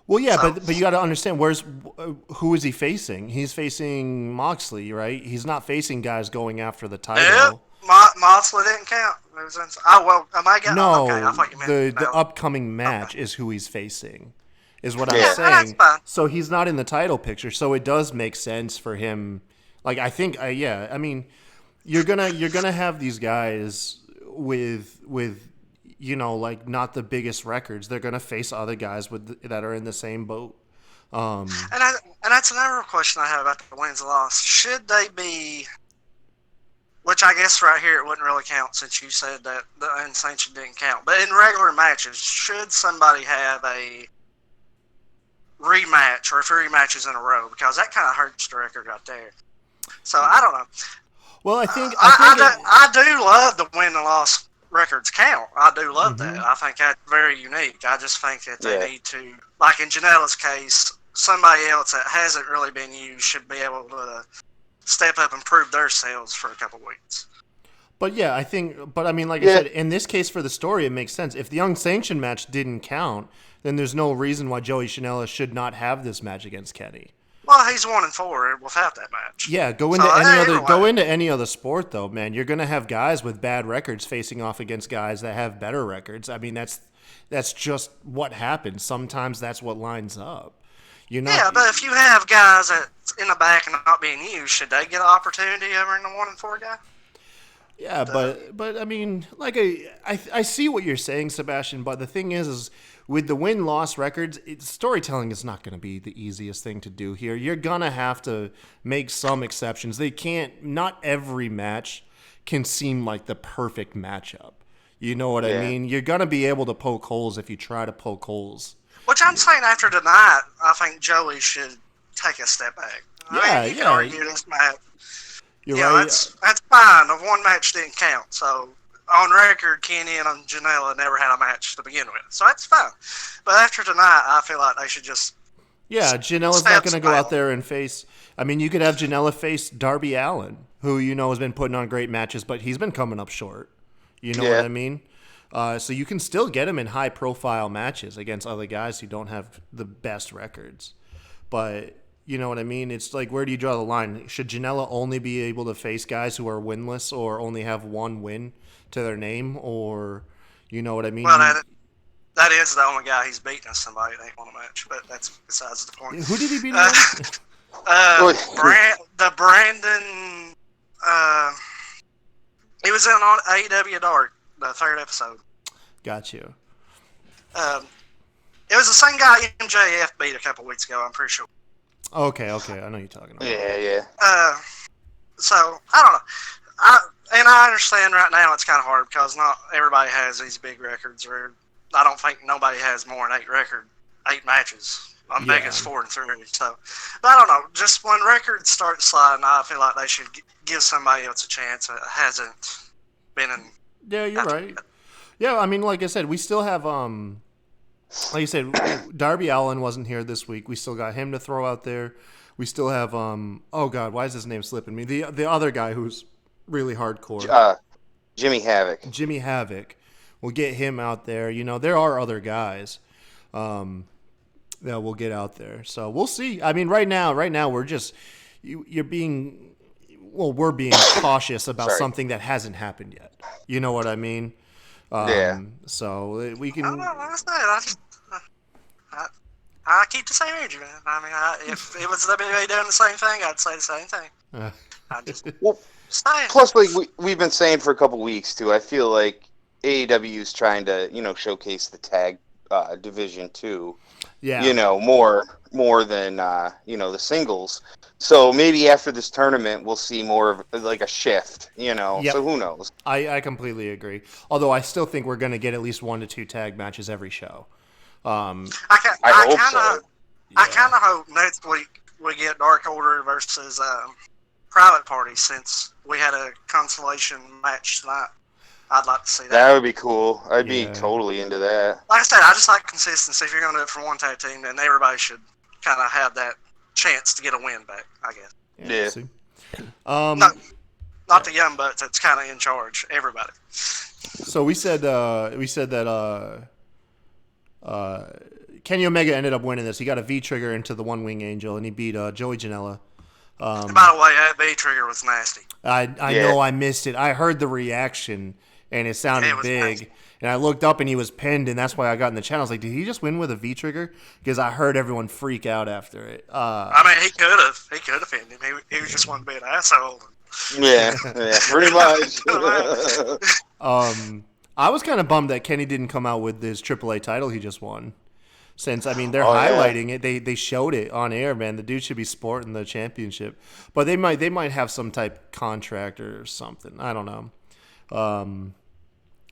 Well, yeah, but you got to understand, who is he facing? He's facing Moxley, right? He's not facing guys going after the title. Yeah, Moxley didn't count. Omega. No, okay, I thought you meant the upcoming match is who he's facing, is what I'm saying. So he's not in the title picture. So it does make sense for him. Like, I think, I mean, you're gonna have these guys with like not the biggest records. They're gonna face other guys that are in the same boat. And that's another question I have about the wins and loss. Should they be? Which I guess right here it wouldn't really count, since you said that the unsanctioned didn't count. But in regular matches, should somebody have a rematch or 3 matches in a row? Because that kind of hurts the record right there. So I don't know. Well, I think I do love the win and loss records count. I do love that. I think that's very unique. I just think that they need to, like in Janela's case, somebody else that hasn't really been used should be able to step up and prove their sales for a couple weeks. But yeah, I mean, like I said, in this case for the story, it makes sense. If the unsanctioned match didn't count, then there's no reason why Joey Janela should not have this match against Kenny. Well, he's 1-4 without that match. Yeah, go into any other sport though, man. You're gonna have guys with bad records facing off against guys that have better records. I mean, that's just what happens. Sometimes that's what lines up. You're not. Yeah, but if you have guys that's in the back and not being used, should they get an opportunity over in the 1 and 4 guy? Yeah, but I mean, like I see what you're saying, Sebastian. But the thing is with the win-loss records, storytelling is not going to be the easiest thing to do here. You're gonna have to make some exceptions. They can't. Not every match can seem like the perfect matchup. You know what I mean? You're gonna be able to poke holes if you try to poke holes. Which I'm saying after tonight, I think Joey should take a step back. I mean, you can argue this match. You're Yeah, right. that's fine. The one match didn't count. So, on record, Kenny and Janela never had a match to begin with. So, that's fine. But after tonight, I feel like they should just... Yeah, Janela's not going to go out there and face... I mean, you could have Janela face Darby Allin, who you know has been putting on great matches, but he's been coming up short. You know what I mean? So you can still get him in high-profile matches against other guys who don't have the best records. But... You know what I mean? It's like, where do you draw the line? Should Janela only be able to face guys who are winless or only have one win to their name? Or, you know what I mean? Well, that is the only guy he's beaten somebody that ain't won a match, but that's besides the point. Who did he beat again? The Brandon, he was in on AEW Dark, the 3rd episode. Got you. It was the same guy MJF beat a couple weeks ago, I'm pretty sure. Okay, I know what you're talking about. Yeah. So, I don't know. I understand right now it's kind of hard because not everybody has these big records, or I don't think nobody has more than 8 matches. I'm biggest 4 and 3. So, but I don't know. Just when records start sliding, I feel like they should give somebody else a chance that hasn't been in. Yeah, you're right. Yeah, I mean, like I said, we still have like you said, Darby Allin wasn't here this week. We still got him to throw out there. We still have oh god, why is his name slipping me? The other guy who's really hardcore. Jimmy Havoc. Jimmy Havoc. We'll get him out there. You know, there are other guys that we'll get out there. So we'll see. I mean, right now we're just we're being cautious about something that hasn't happened yet. You know what I mean? So we can. I keep the same energy, man. I mean, if it was WWE doing the same thing, I'd say the same thing. I just plus, like we've been saying for a couple weeks too. I feel like AEW is trying to, showcase the tag division too. Yeah. More than the singles. So maybe after this tournament, we'll see more of like a shift. Yep. So who knows? I completely agree. Although I still think we're going to get at least 1 to 2 tag matches every show. I hope so. I kind of hope next week we get Dark Order versus Private Party, since we had a consolation match tonight. I'd like to see that. That would be cool. I'd be totally into that. Like I said, I just like consistency. If you're going to do it for one tag team, then everybody should kind of have that chance to get a win back, I guess. Yeah. Not the Young Bucks that's kind of in charge. Everybody. So we said that Kenny Omega ended up winning this. He got a V-trigger into the One Wing Angel, and he beat Joey Janela. And by the way, that V-trigger was nasty. I know I missed it. I heard the reaction, and it sounded big. Nasty. And I looked up, and he was pinned, and that's why I got in the channel. I was like, did he just win with a V-trigger? Because I heard everyone freak out after it. I mean, he could have. He could have pinned him. He was just one big asshole. Yeah, pretty much. I was kind of bummed that Kenny didn't come out with his AAA title he just won. Since, I mean, they're highlighting it. They showed it on air, man. The dude should be sporting the championship. But they might have some type of contract or something. I don't know.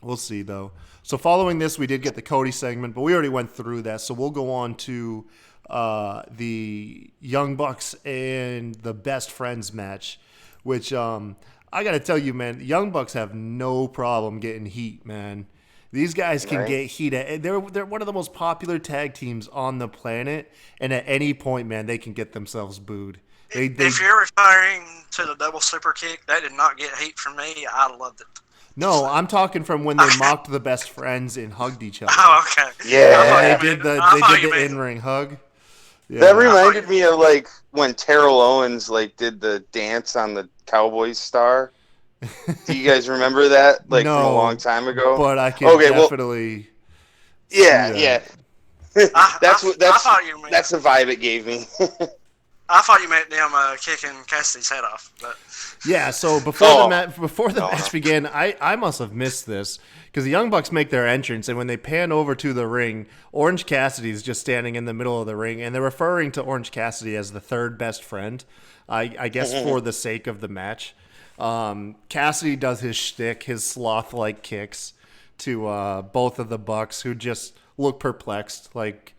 We'll see, though. So following this, we did get the Cody segment, but we already went through that. So we'll go on to the Young Bucks and the Best Friends match, which I got to tell you, man, Young Bucks have no problem getting heat, man. These guys can get heat. They're one of the most popular tag teams on the planet, and at any point, man, they can get themselves booed. If you're referring to the double super kick, that did not get heat from me. I loved it. No, I'm talking from when they mocked the Best Friends and hugged each other. Oh, okay. Yeah. They did the in-ring hug. Yeah. That reminded me of like when Terrell Owens did the dance on the Cowboys star. Do you guys remember that? No, from a long time ago? But I can definitely. Yeah. That's I thought you meant. that's the vibe it gave me. I thought you meant them kicking Cassidy's head off. But Yeah, so before the No, match no. began, I must have missed this because the Young Bucks make their entrance, and when they pan over to the ring, Orange Cassidy is just standing in the middle of the ring, and they're referring to Orange Cassidy as the third best friend, I guess for the sake of the match. Cassidy does his shtick, his sloth-like kicks to both of the Bucks, who just look perplexed, like,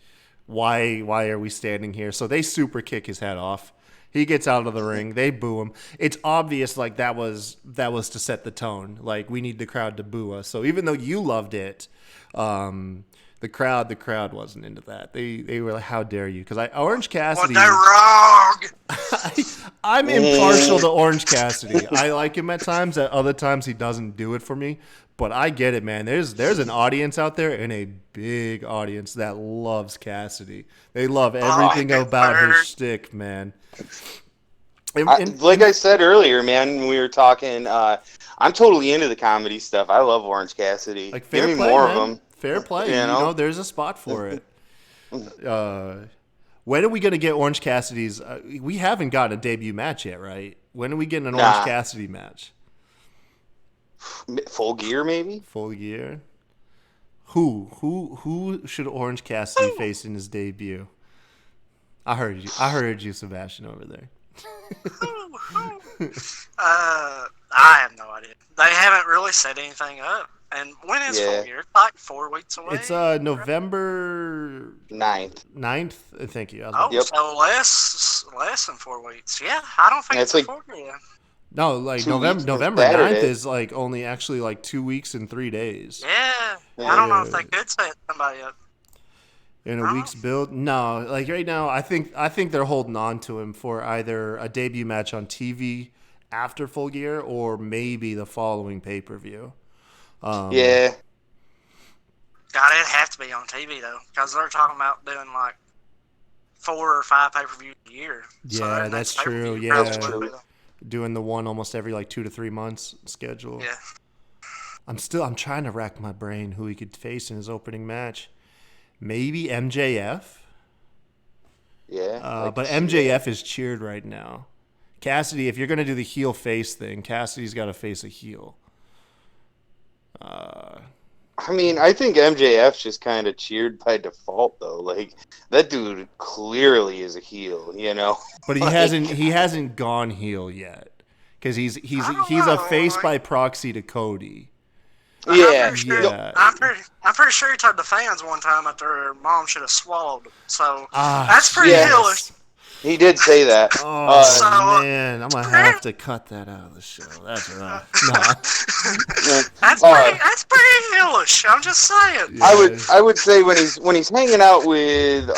why are we standing here? So they super kick his head off. He gets out of the ring. They boo him. It's obvious, like, that was to set the tone. Like, we need the crowd to boo us. So even though you loved it, the crowd wasn't into that. They were like, how dare you? Because Orange Cassidy. Well, they're wrong. I'm impartial to Orange Cassidy. I like him at times. At other times, he doesn't do it for me. But I get it, man. There's an audience out there, and a big audience that loves Cassidy. They love everything about his shtick, man. Like I said earlier, man, when we were talking, I'm totally into the comedy stuff. I love Orange Cassidy. Like, Give fair me play, more man. of them. Fair play. You You know? know, there's a spot for it. When are we going to get Orange Cassidy's? We haven't got a debut match yet, right? When are we getting an Orange Cassidy match? Full Gear, maybe? Full Gear. Who should Orange Cassidy face in his debut? I heard you, Sebastian, over there. I have no idea. They haven't really set anything up. And when is Full Gear? It's like 4 weeks away. It's November 9th. Thank you. Yep. So less than 4 weeks. Yeah, I don't think it's like- Full Gear. No, like 2 weeks November from 9th Saturday. is like only actually like 2 weeks and 3 days. Yeah, I don't know if they could set somebody up. In a week's build? No, like right now, I think they're holding on to him for either a debut match on TV after Full Gear or maybe the following pay-per-view. Yeah. God, it'd have to be on TV though, because they're talking about doing like 4 or 5 pay-per-views a year. So Yeah, their that's next true, pay-per-view yeah. probably That's would true. be the- Doing the one almost every like 2 to 3 months schedule. Yeah. I'm trying to rack my brain who he could face in his opening match. Maybe MJF. Yeah. But MJF is cheered right now. Cassidy, if you're going to do the heel face thing, Cassidy's got to face a heel. I mean, I think MJF's just kind of cheered by default, though. Like, that dude clearly is a heel, you know? But he hasn't gone heel yet. Because he's a face by proxy to Cody. Yeah. I'm pretty sure, Yeah. I'm pretty sure he told the fans one time that their mom should have swallowed him. So Ah, that's pretty yes. heelish. He did say that. Oh, So, man. I'm going to have to cut that out of the show. That's rough. Nah. That's pretty heelish. I'm just saying. I would say when he's hanging out with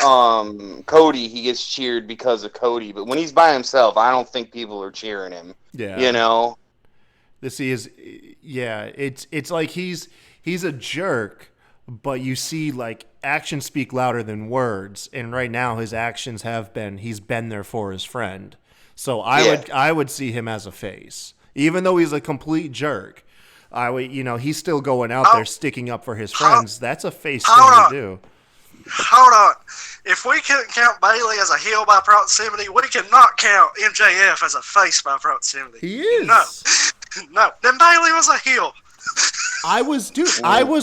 Cody, he gets cheered because of Cody. But when he's by himself, I don't think people are cheering him. Yeah. You know? It's like he's a jerk, but you see like actions speak louder than words, and right now his actions he's been there for his friend. So I would see him as a face, even though he's a complete jerk. He's still going out there sticking up for his friends. That's a face thing to do. Hold on. If we couldn't count Bailey as a heel by proximity, we cannot count MJF as a face by proximity. He is. No. Then Bailey was a heel. I was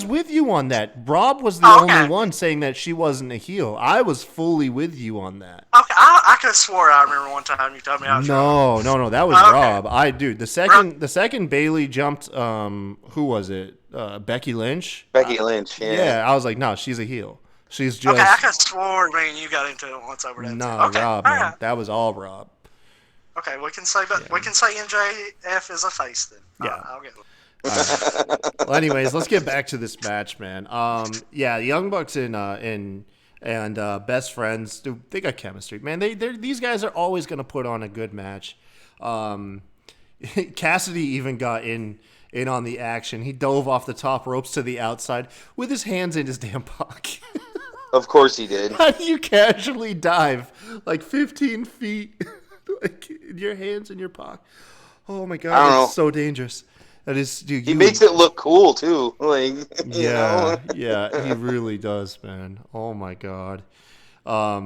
with you on that. Rob was the Okay. only one saying that she wasn't a heel. I was fully with you on that. Okay, I could have swore I remember one time you told me I was wrong. No, that was Okay. Rob. The second Bailey jumped, who was it? Becky Lynch. Becky Lynch, Yeah, I was like, no, she's a heel. She's just Okay, I could have swore me and you got into it once over that. no, Okay, Rob, all man. right. That was all Rob. Okay, we can say MJF is a face then. Yeah. I'll get it. All right. Well, anyways, let's get back to this match, man. Young Bucks and best friends, dude, they got chemistry, man. These guys are always gonna put on a good match. Cassidy even got in on the action. He dove off the top ropes to the outside with his hands in his damn pocket. Of course he did. How do you casually dive like 15 feet, like your hands in your pocket? Oh my god, I don't that's know. so dangerous. That is, dude. He makes it look cool too. Like, yeah, yeah, he really does, man. Oh my god. But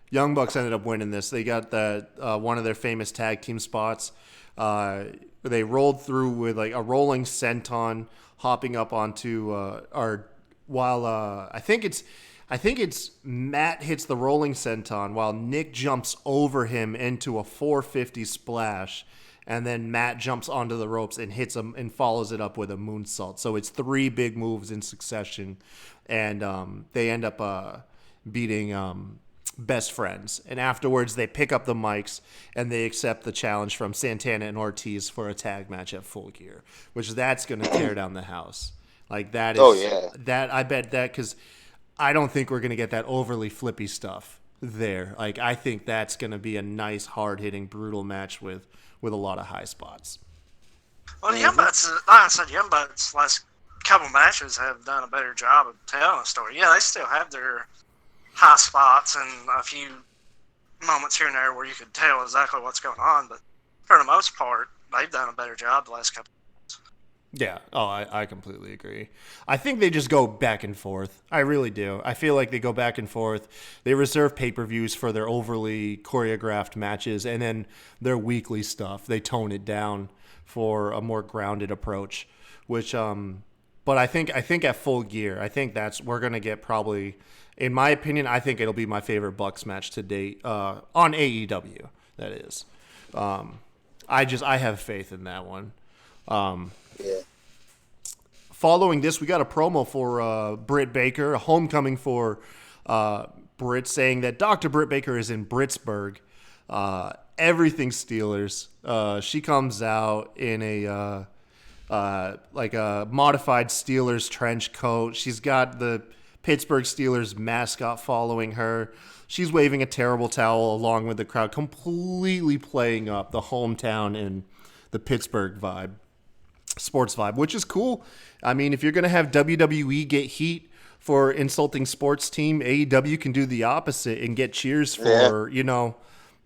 Young Bucks ended up winning this. They got that one of their famous tag team spots. They rolled through with like a rolling senton, hopping up onto I think it's Matt hits the rolling senton while Nick jumps over him into a 450 splash, and then Matt jumps onto the ropes and hits him and follows it up with a moonsault. So it's 3 big moves in succession, and they end up beating Best Friends. And afterwards, they pick up the mics and they accept the challenge from Santana and Ortiz for a tag match at Full Gear, which that's going to tear down the house. Like that is. Oh yeah. That I bet that because I don't think we're going to get that overly flippy stuff there. Like I think that's going to be a nice, hard hitting, brutal match with a lot of high spots. Well, the Young Bucks, like I said, Young Bucks last couple matches have done a better job of telling a story. Yeah, they still have their high spots and a few moments here and there where you could tell exactly what's going on, but for the most part, they've done a better job the last couple. Yeah. Oh, I completely agree. I think they just go back and forth. I really do. I feel like they go back and forth. They reserve pay-per-views for their overly choreographed matches, and then their weekly stuff, they tone it down for a more grounded approach, which but I think at Full Gear, I think we're going to get probably, in my opinion, I think it'll be my favorite Bucks match to date on AEW, that is. I have faith in that one. Yeah. Following this, we got a promo for Britt Baker, a homecoming for Britt, saying that Dr. Britt Baker is in Britsburg. Everything Steelers. She comes out in a like a modified Steelers trench coat. She's got the Pittsburgh Steelers mascot following her. She's waving a terrible towel along with the crowd, completely playing up the hometown and the Pittsburgh vibe. Sports vibe, which is cool. I mean, if you're going to have WWE get heat for insulting sports team, AEW can do the opposite and get cheers for,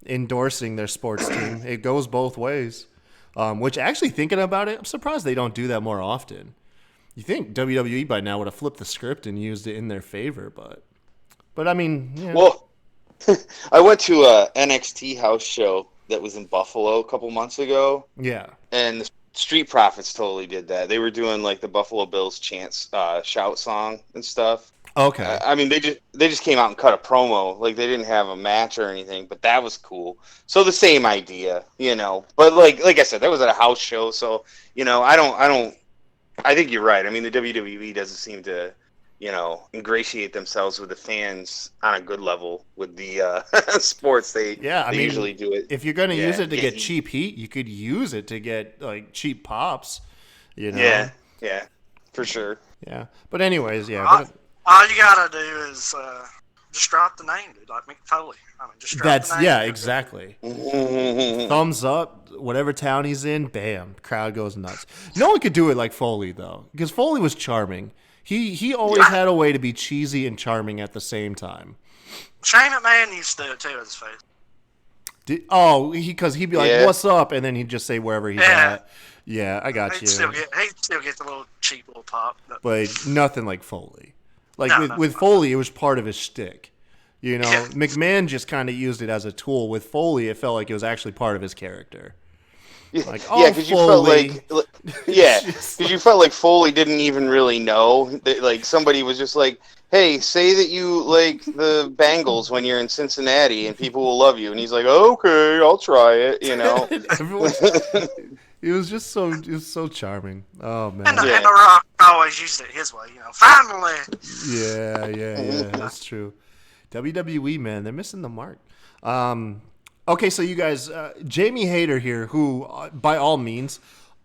endorsing their sports team. It goes both ways. Which, actually, thinking about it, I'm surprised they don't do that more often. You think WWE by now would have flipped the script and used it in their favor, but I mean, yeah. Well, I went to a NXT house show that was in Buffalo a couple months ago. Yeah. And the Street Profits totally did that. They were doing like the Buffalo Bills shout song and stuff. Okay. I mean, they just came out and cut a promo. Like they didn't have a match or anything, but that was cool. So the same idea, But like I said, that was at a house show, so I think you're right. I mean, the WWE doesn't seem to, ingratiate themselves with the fans on a good level with the sports. They usually do it. If you're going to use it to get cheap heat, you could use it to get like cheap pops. Yeah, for sure. Yeah, but anyways, yeah. All you gotta do is just drop the name, dude. Like Mick Foley. I mean, just drop the name. Yeah, exactly. Thumbs up, whatever town he's in, bam, crowd goes nuts. No one could do it like Foley though, because Foley was charming. He always had a way to be cheesy and charming at the same time. Shane McMahon used to do it too with his face. Because he'd be like, "What's up?" and then he'd just say wherever he's at. Yeah, I got you. He'd still get the little cheap little pop. But nothing like Foley. With Foley, it was part of his shtick. McMahon just kind of used it as a tool. With Foley, it felt like it was actually part of his character. Like, because you felt like Foley didn't even really know. Like somebody was just like, "Hey, say that you like the Bengals when you're in Cincinnati, and people will love you." And he's like, "Okay, I'll try it." It was just so charming. Oh man! And The Rock always used it his way. Finally. Yeah. That's true. WWE, man, they're missing the mark. Okay, so you guys, Jamie Hayter here, who, by all means,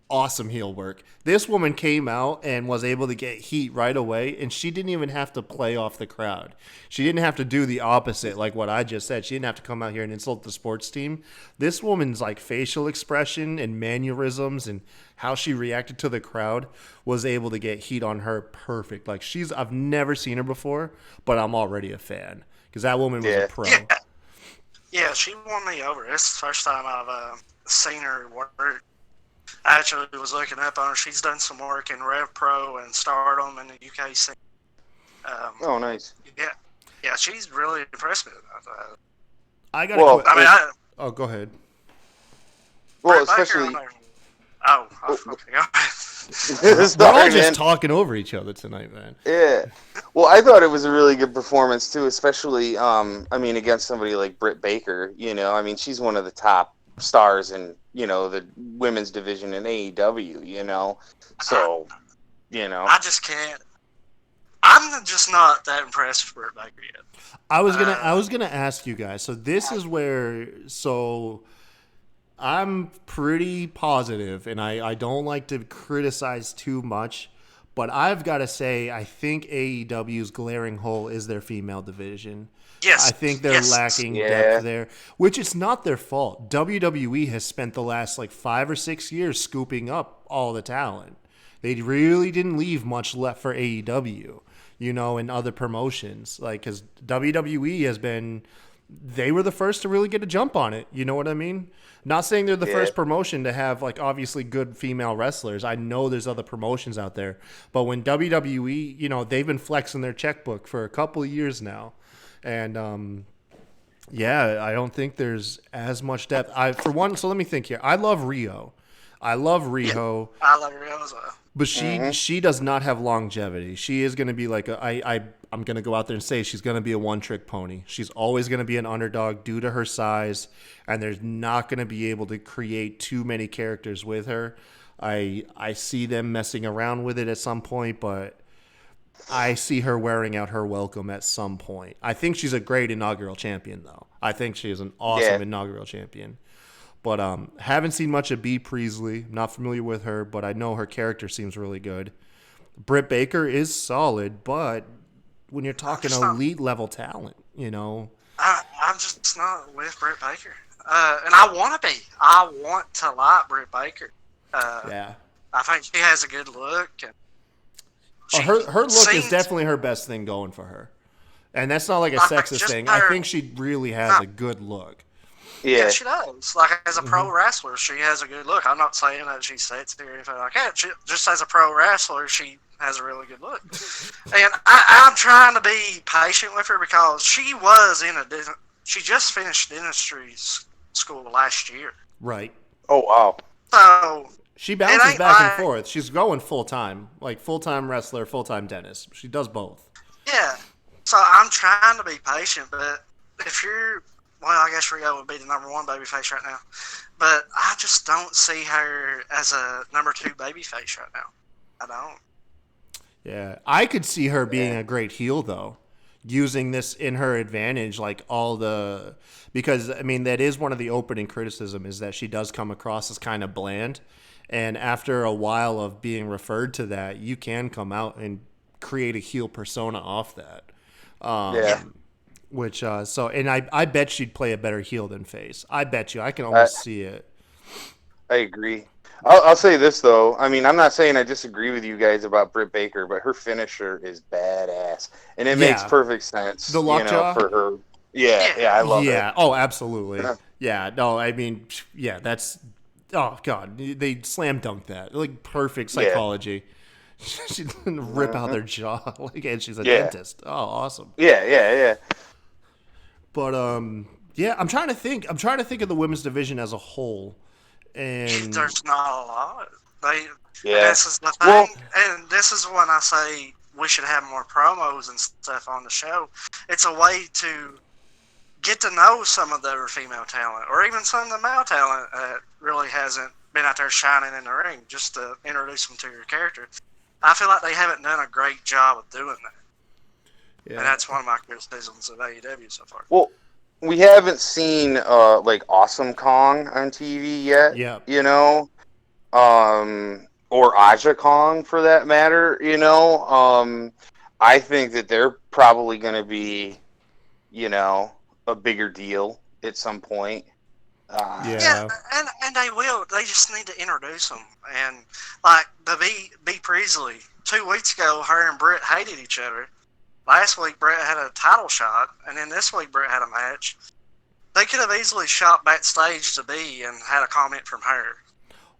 awesome heel work. This woman came out and was able to get heat right away, and she didn't even have to play off the crowd. She didn't have to do the opposite, like what I just said. She didn't have to come out here and insult the sports team. This woman's like facial expression and mannerisms and how she reacted to the crowd was able to get heat on her perfect. Like I've never seen her before, but I'm already a fan because that woman was a pro. Yeah, she won me over. It's the first time I've seen her work I actually was looking up on her. She's done some work in Rev Pro and Stardom in the UK scene. Oh, nice. Yeah, she's really impressed me. I got. Well, Oh, go ahead. Well, Britt Baker especially. on her- Oh, okay. Go ahead. We're all Sorry, just man. talking over each other tonight, man. Yeah. Well, I thought it was a really good performance too, especially against somebody like Britt Baker. I mean, she's one of the top stars in the women's division in AEW. So, I just can't. I'm just not that impressed with Britt Baker yet. I was gonna ask you guys. So this is where. So I'm pretty positive, and I don't like to criticize too much, but I've got to say I think AEW's glaring hole is their female division. Yes. I think they're lacking depth there, which is not their fault. WWE has spent the last 5 or 6 years scooping up all the talent. They really didn't leave much left for AEW, and other promotions. Because WWE has been, they were the first to really get a jump on it. You know what I mean? Not saying they're the first promotion to have obviously good female wrestlers. I know there's other promotions out there, but when WWE, they've been flexing their checkbook for a couple of years now, and I don't think there's as much depth. So let me think here. I love Riho. I love Rio as well. But she does not have longevity. She is going to be I'm going to go out there and say she's going to be a one-trick pony. She's always going to be an underdog due to her size, and there's not going to be able to create too many characters with her. I see them messing around with it at some point, but I see her wearing out her welcome at some point. I think she's a great inaugural champion, though. I think she is an awesome inaugural champion. But haven't seen much of Bea Priestley. Not familiar with her, but I know her character seems really good. Britt Baker is solid, but when you're talking elite level talent, I'm just not with Britt Baker. And I want to be. I want to like Britt Baker. Yeah. I think she has a good look. And her look is definitely her best thing going for her. And that's not like a sexist thing. I think she really has a good look. Yeah, she does. As a pro wrestler, she has a good look. I'm not saying that she's sexy or anything like that. Just as a pro wrestler, she has a really good look. And I'm trying to be patient with her because she just finished dentistry school last year. Right. Oh, wow. So she bounces back and forth. She's going full-time, full-time wrestler, full-time dentist. She does both. Yeah. So I'm trying to be patient, but if you're... Well, I guess Rio would be the number one babyface right now. But I just don't see her as a number 2 babyface right now. I don't. Yeah. I could see her being a great heel, though. Using this in her advantage, because, that is one of the opening criticism is that she does come across as kind of bland. And after a while of being referred to that, you can come out and create a heel persona off that. Which I bet she'd play a better heel than face. I bet you. I can almost see it. I agree. I'll say this though. I'm not saying I disagree with you guys about Britt Baker, but her finisher is badass, and it makes perfect sense. The lockjaw for her. Yeah, I love it. Yeah. Oh, absolutely. Yeah. No, that's. Oh God, they slam dunked that. Perfect psychology. She didn't rip out their jaw and she's a dentist. Oh, awesome. Yeah. But I'm trying to think. I'm trying to think of the women's division as a whole, and there's not a lot. This is the thing, and this is when I say we should have more promos and stuff on the show. It's a way to get to know some of the female talent, or even some of the male talent that really hasn't been out there shining in the ring, just to introduce them to your character. I feel like they haven't done a great job of doing that. Yeah. And that's one of my criticisms of AEW so far. Well, we haven't seen Awesome Kong on TV yet. Yeah. Or Aja Kong for that matter. I think that they're probably going to be, a bigger deal at some point. Yeah, and they will. They just need to introduce them. And the Bea Priestley, 2 weeks ago, her and Britt hated each other. Last week, Britt had a title shot, and then this week, Britt had a match. They could have easily shot backstage to Bea and had a comment from her.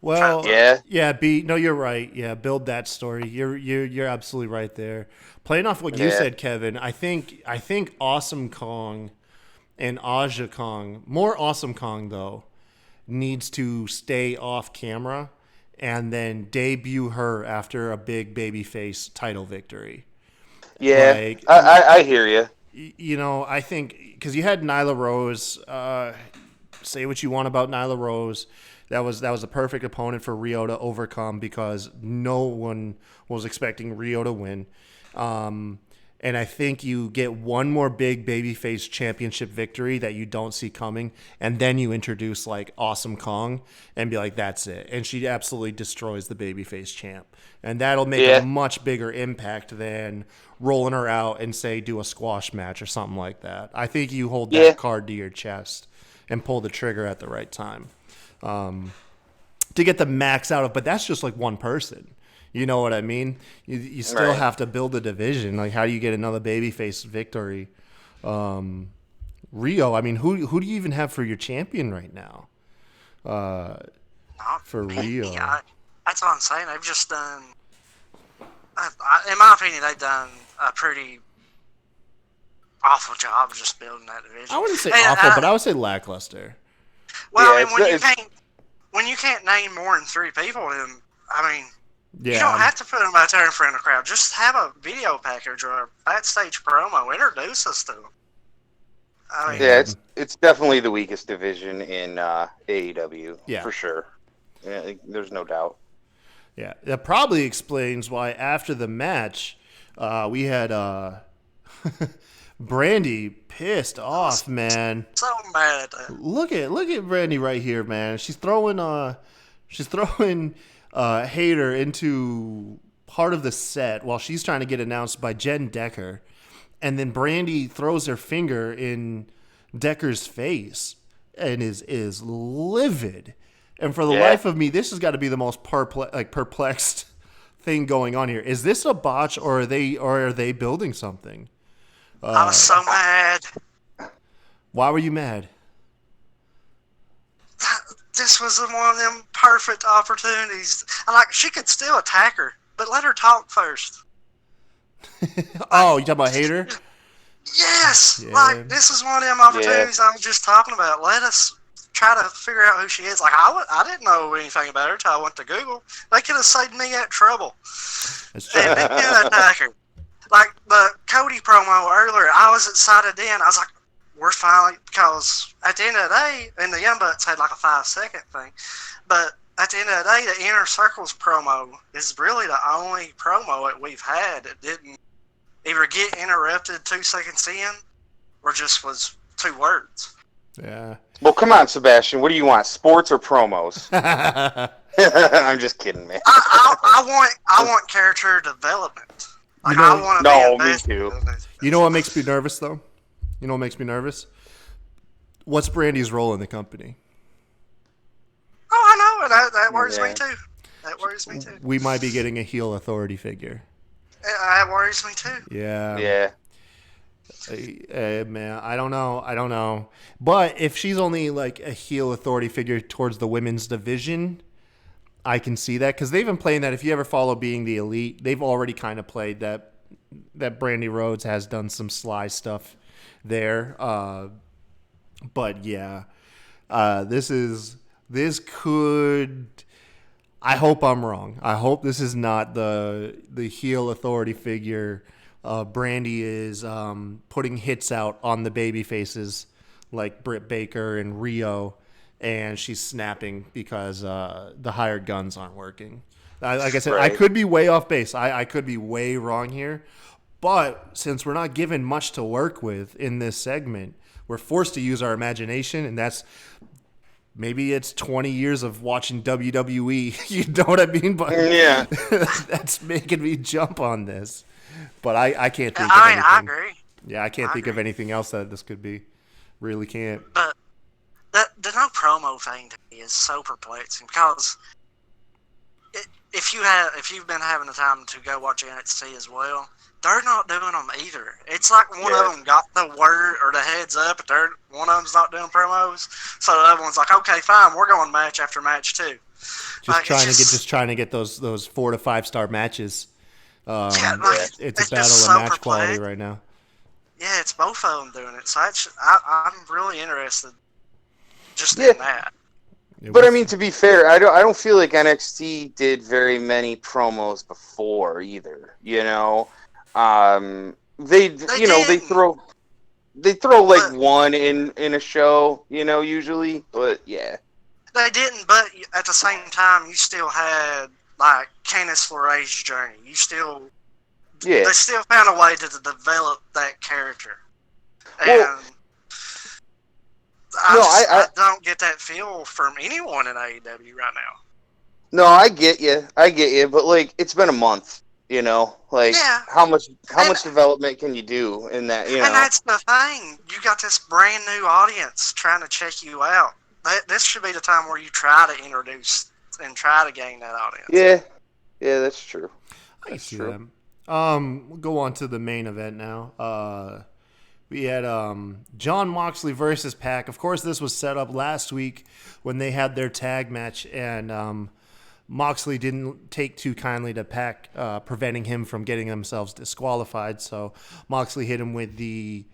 Well, Yeah. B. No, you're right. Yeah, build that story. You're absolutely right there. Playing off what you Yeah. said, Kevin. I think Awesome Kong and Aja Kong, more Awesome Kong though, needs to stay off camera and then debut her after a big babyface title victory. Yeah, Like, I hear you. you know, I think because you had Nyla Rose. Say what you want about Nyla Rose. That was a perfect opponent for Rio to overcome because no one was expecting Rio to win. And I think you get one more big babyface championship victory that you don't see coming, and then you introduce like Awesome Kong and be like, that's it. And she absolutely destroys the babyface champ. And that'll make a much bigger impact than rolling her out and say do a squash match or something like that. I think you hold that card to your chest and pull the trigger at the right time to get the max out of. But that's just like one person. You know what I mean? You still have to build a division. Like, how do you get another babyface victory? Rio, I mean, who do you even have for your champion right now? For Rio. That's what I'm saying. They've just done, in my opinion, they've done a pretty awful job of just building that division. I wouldn't say awful, but I would say lackluster. Well, I mean, when you can't name more than 3 people, then, I mean, you don't have to put them out there in front of the crowd. Just have a video package or a backstage promo. Introduce us to them. I mean, it's definitely the weakest division in AEW, for sure. Yeah, there's no doubt. Yeah, that probably explains why after the match, we had Brandy pissed off, man. So mad. Look at Brandy right here, man. She's throwing Hayter into part of the set while she's trying to get announced by Jen Decker, and then Brandy throws her finger in Decker's face and is livid. And for the life of me, this has got to be the most perplexed thing going on here. Is this a botch, or are they building something? I was so mad. Why were you mad? This was one of them perfect opportunities. She could still attack her, but let her talk first. Oh, you talking about Hayter? Yes. Yeah. This is one of them opportunities I was just talking about. Let us try to figure out who she is. I didn't know anything about her until I went to Google. They could have saved me that trouble. That's true. And they did attack her. Like the Cody promo earlier, I was excited then. I was like, we're finally, because at the end of the day, and the Young Bucks had like a 5-second thing, but at the end of the day, the Inner Circles promo is really the only promo that we've had that didn't either get interrupted 2 seconds in or just was 2 words. Yeah. Well, come on, Sebastian. What do you want, sports or promos? I'm just kidding, man. I want character development. I want to be me too. You know what makes me nervous, though? You know what makes me nervous? What's Brandy's role in the company? Oh, I know. That worries me too. That worries me too. We might be getting a heel authority figure. That worries me too. Yeah. Man, I don't know. But if she's only like a heel authority figure towards the women's division, I can see that, because they've been playing that. If you ever follow Being the Elite, they've already kind of played that Brandy Rhodes has done some sly stuff there. But yeah, this could. I hope I'm wrong. I hope this is not the heel authority figure. Brandy is putting hits out on the baby faces like Britt Baker and Rio, and she's snapping because the hired guns aren't working. Like I said, I could be way off base. I could be way wrong here. But since we're not given much to work with in this segment, we're forced to use our imagination, and that's maybe it's 20 years of watching WWE. You know what I mean? But yeah, that's making me jump on this. But I can't think of anything. I agree. Yeah, I can't think of anything else that this could be. Really can't. But the no promo thing to me is so perplexing, because if you've been having the time to go watch NXT as well, they're not doing them either. It's like one of them got the word or the heads up, but one of them's not doing promos. So the other one's like, okay, fine, we're going match after match too. Just trying to get those 4 to 5 star matches. It's a battle of match quality right now. Yeah, it's both of them doing it. So I'm really interested just in that. But I mean, to be fair, I don't feel like NXT did very many promos before either. You know, they throw like one in a show. You know, usually, but yeah, they didn't. But at the same time, you still had like Candice LeRae's journey. They still found a way to develop that character. And I don't get that feel from anyone in AEW right now. No, I get you, but like it's been a month, you know. Like how much development can you do in that? You know, and that's the thing. You got this brand new audience trying to check you out. This should be the time where you try to introduce and try to gain that audience. Yeah, that's true. That's true. We'll go on to the main event now. We had Jon Moxley versus Pac. Of course, this was set up last week when they had their tag match, and Moxley didn't take too kindly to Pac, preventing him from getting themselves disqualified. So Moxley hit him with the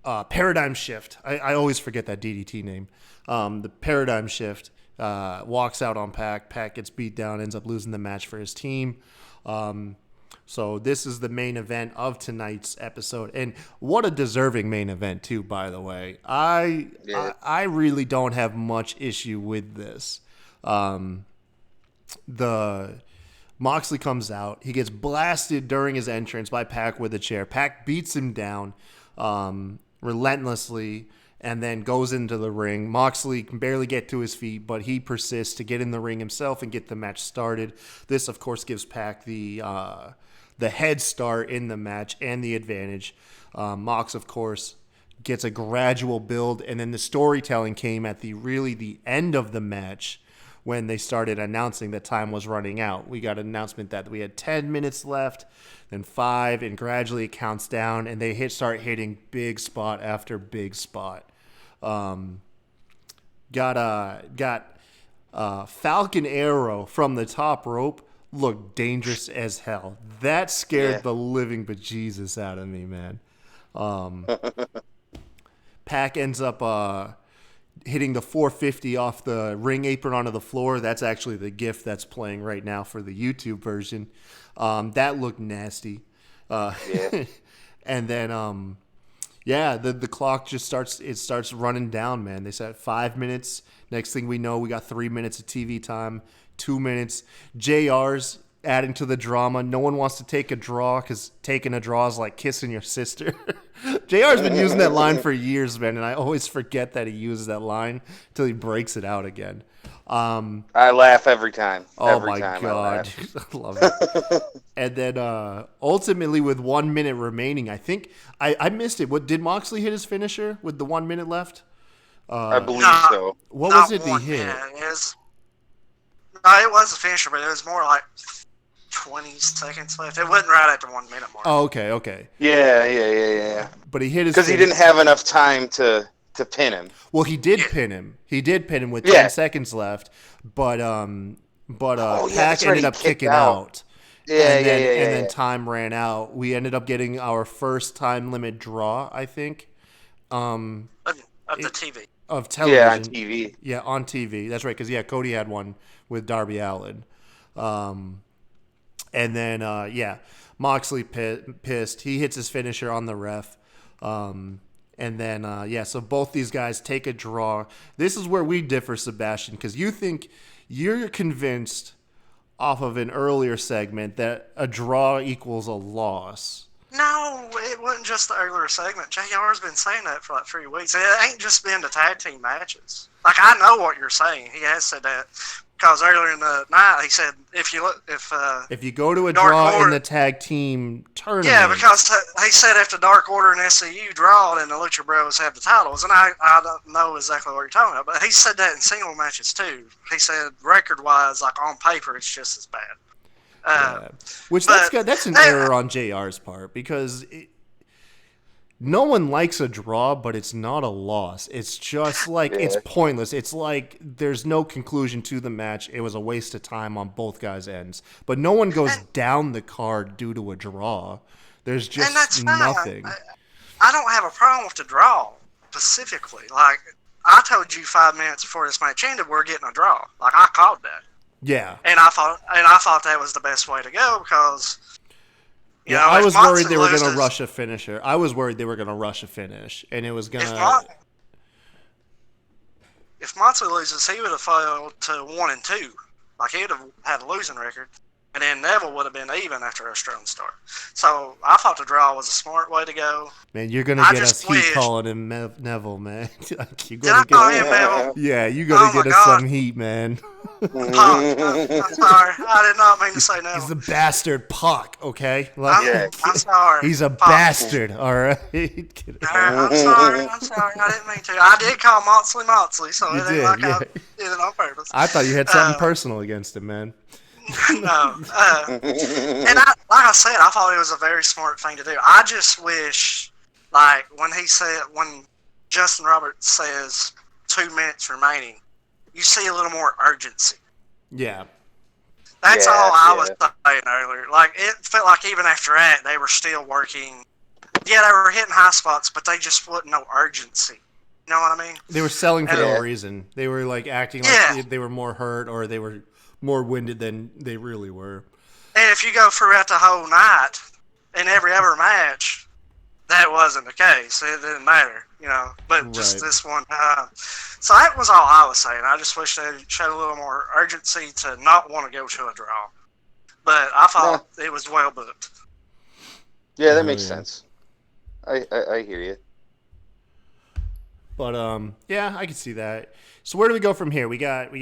Paradigm Shift. I always forget that DDT name. The Paradigm Shift, walks out on Pac. Pac gets beat down, ends up losing the match for his team. So this is the main event of tonight's episode, and what a deserving main event too, by the way. I really don't have much issue with this. The Moxley comes out, he gets blasted during his entrance by Pac with a chair. Pac beats him down relentlessly, and then goes into the ring. Moxley can barely get to his feet, but he persists to get in the ring himself and get the match started. This, of course, gives Pac the head start in the match and the advantage. Mox, of course, gets a gradual build, and then the storytelling came at the end of the match when they started announcing that time was running out. We got an announcement that we had 10 minutes left, then 5, and gradually it counts down, and they start hitting big spot after big spot. Got Falcon Arrow from the top rope. Looked dangerous as hell. That scared the living bejesus out of me, man. Pac ends up hitting the 450 off the ring apron onto the floor. That's actually the GIF that's playing right now for the YouTube version. That looked nasty. And then, the clock just starts running down, man. They said 5 minutes. Next thing we know, we got 3 minutes of TV time. 2 minutes. JR's adding to the drama. No one wants to take a draw because taking a draw is like kissing your sister. JR's been using that line for years, man, and I always forget that he uses that line until he breaks it out again. I laugh every time. My God. I love it. And then ultimately with 1 minute remaining, I think I missed it. What did Moxley hit his finisher with the 1 minute left? I believe so. What was it he hit? It was a finisher, but it was more like 20 seconds left. It wasn't right at the 1 minute mark. Oh, okay. Yeah. But he hit his... Because he didn't have enough time to pin him. Well, he did pin him. He did pin him with 10 seconds left, but Pac ended up kicking out. And then time ran out. We ended up getting our first time limit draw, I think. Of the TV. Of television. Yeah, on TV. Yeah, on TV. That's right, because, Cody had one with Darby Allin. And then, Moxley pissed. He hits his finisher on the ref. And then, so both these guys take a draw. This is where we differ, Sebastian, because you're convinced off of an earlier segment that a draw equals a loss. No, it wasn't just the earlier segment. JR's been saying that for like 3 weeks. It ain't just been the tag team matches. Like, I know what you're saying. He has said that because earlier in the night he said if you go to a draw in the tag team tournament. Yeah, because he said if the Dark Order and SCU draw, then the Lucha Bros have the titles, and I don't know exactly what you're talking about, but he said that in single matches too. He said record wise, like on paper, it's just as bad. Which that's an error on JR's part because no one likes a draw, but it's not a loss. It's just like it's pointless. It's like there's no conclusion to the match. It was a waste of time on both guys' ends. But no one goes down the card due to a draw. There's just nothing. I don't have a problem with the draw specifically. Like I told you 5 minutes before this match ended, we're getting a draw. Like I called that. Yeah. And I thought that was the best way to go because. I was worried they were going to rush a finisher. I was worried they were going to rush a finish, and it was going to. If Moxley loses, he would have fallen to 1-2. Like he would have had a losing record, and then Neville would have been even after a strong start. So I thought the draw was a smart way to go. Man, you're going to get us heat calling him Neville, man. Did I call him Neville? Yeah, you're going to get us some heat, man. I'm sorry. I did not mean to say Neville. He's a bastard Puck, okay? I'm sorry. He's a bastard, all right? I'm sorry. I didn't mean to. I did call Moxley, so it ain't like I did it on purpose. I thought you had something personal against him, man. No. And like I said, I thought it was a very smart thing to do. I just wish, like, when Justin Roberts says 2 minutes remaining, you see a little more urgency. Yeah. That's all I was saying earlier. Like, it felt like even after that, they were still working. Yeah, they were hitting high spots, but they just wasn't no urgency. You know what I mean? They were selling for no reason. They were, like, acting like they were more hurt or they were more winded than they really were. And if you go throughout the whole night, in every other match, that wasn't the case. It didn't matter, but just this one time. So that was all I was saying. I just wish they showed a little more urgency to not want to go to a draw. But I thought it was well booked. Yeah, that makes sense. I hear you. But I can see that. So where do we go from here? We got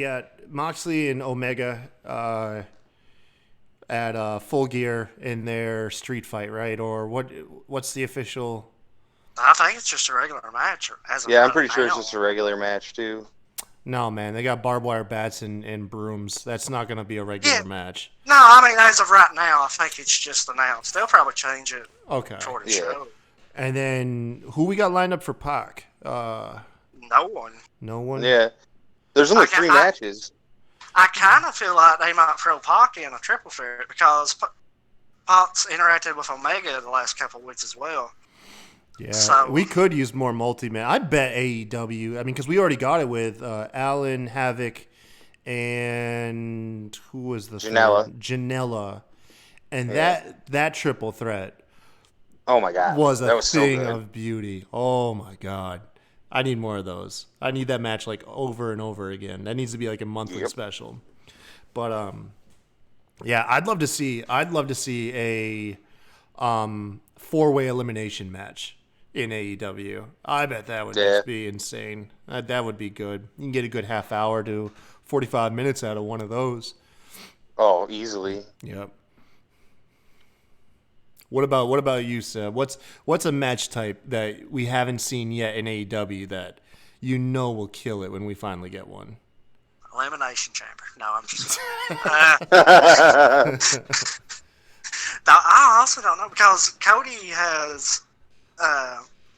Moxley and Omega at Full Gear in their street fight, right? Or what's the official? I think it's just a regular match. I'm pretty sure it's just a regular match too. No, man, they got barbed wire bats and brooms. That's not going to be a regular match. No, I mean as of right now, I think it's just announced. They'll probably change it. For the show. And then who we got lined up for Pac? No one. No one. Yeah, there's only 3 matches. I kind of feel like they might throw Pac in a triple threat because Pac's interacted with Omega the last couple of weeks as well. Yeah, so, we could use more multi-man. I bet AEW. I mean, because we already got it with Allen, Havoc, and who was the Janela. And that triple threat. Oh my God, was a thing so of beauty. Oh my God. I need more of those. I need that match like over and over again. That needs to be like a monthly special. But I'd love to see a 4-way elimination match in AEW. I bet that would just be insane. That would be good. You can get a good half hour to 45 minutes out of one of those. Oh, easily. Yep. What about you, Seb? What's a match type that we haven't seen yet in AEW that will kill it when we finally get one? Elimination Chamber. No, I'm just I also don't know because Cody has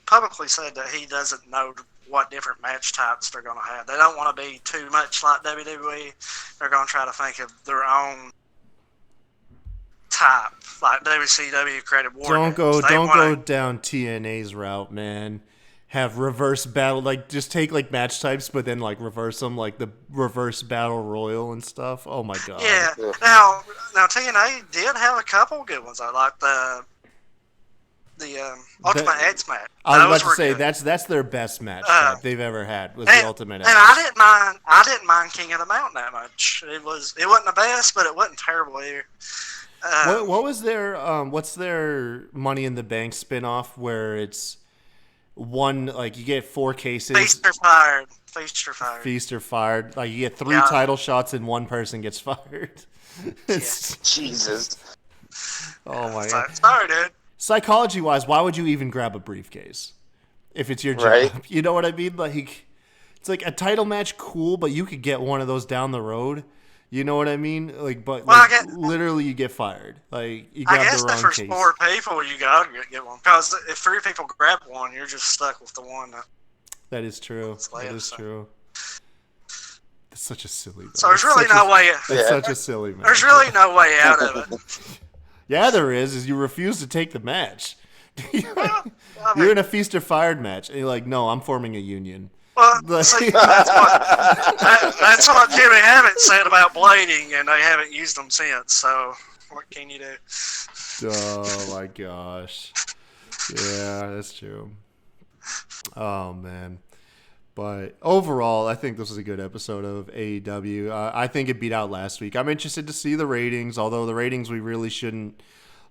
publicly said that he doesn't know what different match types they're going to have. They don't want to be too much like WWE. They're going to try to think of their own type, like WCW created War Don't go down TNA's route, man. Have reverse battle, like just take like match types, but then like reverse them, like the reverse battle royal and stuff. Oh my God. Yeah. Now TNA did have a couple good ones. I like the Ultimate Edge match. I was about to say good. That's their best match they've ever had was the Ultimate Edge. And I didn't mind King of the Mountain that much. It wasn't the best, but it wasn't terrible either. What was their what's their Money in the Bank spinoff where it's one like you get 4 cases Feast or fired like you get 3 title shots and one person gets fired. Jesus. Oh my God. Sorry, dude. Psychology wise, why would you even grab a briefcase if it's your job? Right? You know what I mean? Like it's like a title match, cool, but you could get one of those down the road. You know what I mean? Like, but Well, like, literally, you get fired. Like, you I grab guess the that wrong for case. 4 people, you gotta get one. Because if 3 people grab one, you're just stuck with the one That is true. that's left. That is true. That's such a silly. So there's really no way. That's such a silly match. There's really no way out of it. Yeah, there is you refuse to take the match. Well, I You're mean, in a feast or fired match, and you're like, no, I'm forming a union. well, see, that's what Jimmy Hammett said about blading, and they haven't used them since. So what can you do? Oh my gosh. Yeah, that's true. Oh man. But overall, I think this was a good episode of AEW. I think it beat out last week. I'm interested to see the ratings, although the ratings, we really shouldn't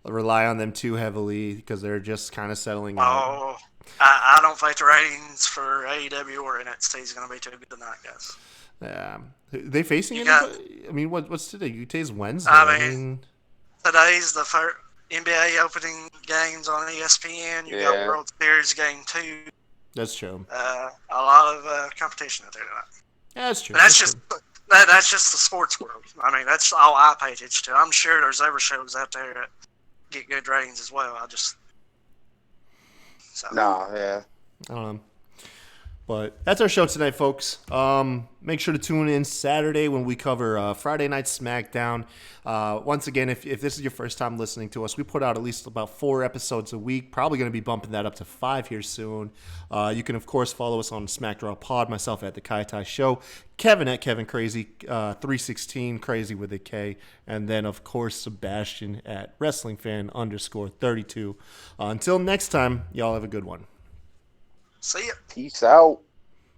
rely on them too heavily because they're just kind of settling out. Oh, I don't think the ratings for AEW or NXT is going to be too good tonight, guys. Yeah. They facing You anybody? I mean, what's today? Today's Wednesday. I mean, today's the first NBA opening games on ESPN. You got World Series Game 2. That's true. A lot of competition out there tonight. Yeah, that's true. But that's just the sports world. I mean, that's all I pay attention to. I'm sure there's other shows out there that get good ratings as well. I don't know. But that's our show tonight, folks. Make sure to tune in Saturday when we cover Friday Night SmackDown. Once again, if this is your first time listening to us, we put out at least about 4 episodes a week. Probably going to be bumping that up to 5 here soon. You can, of course, follow us on SmackDraw Pod, myself at The Kai Tai Show, Kevin at Kevin Crazy, 316, Crazy with a K, and then, of course, Sebastian at WrestlingFan_32. Until next time, y'all have a good one. See ya. Peace out.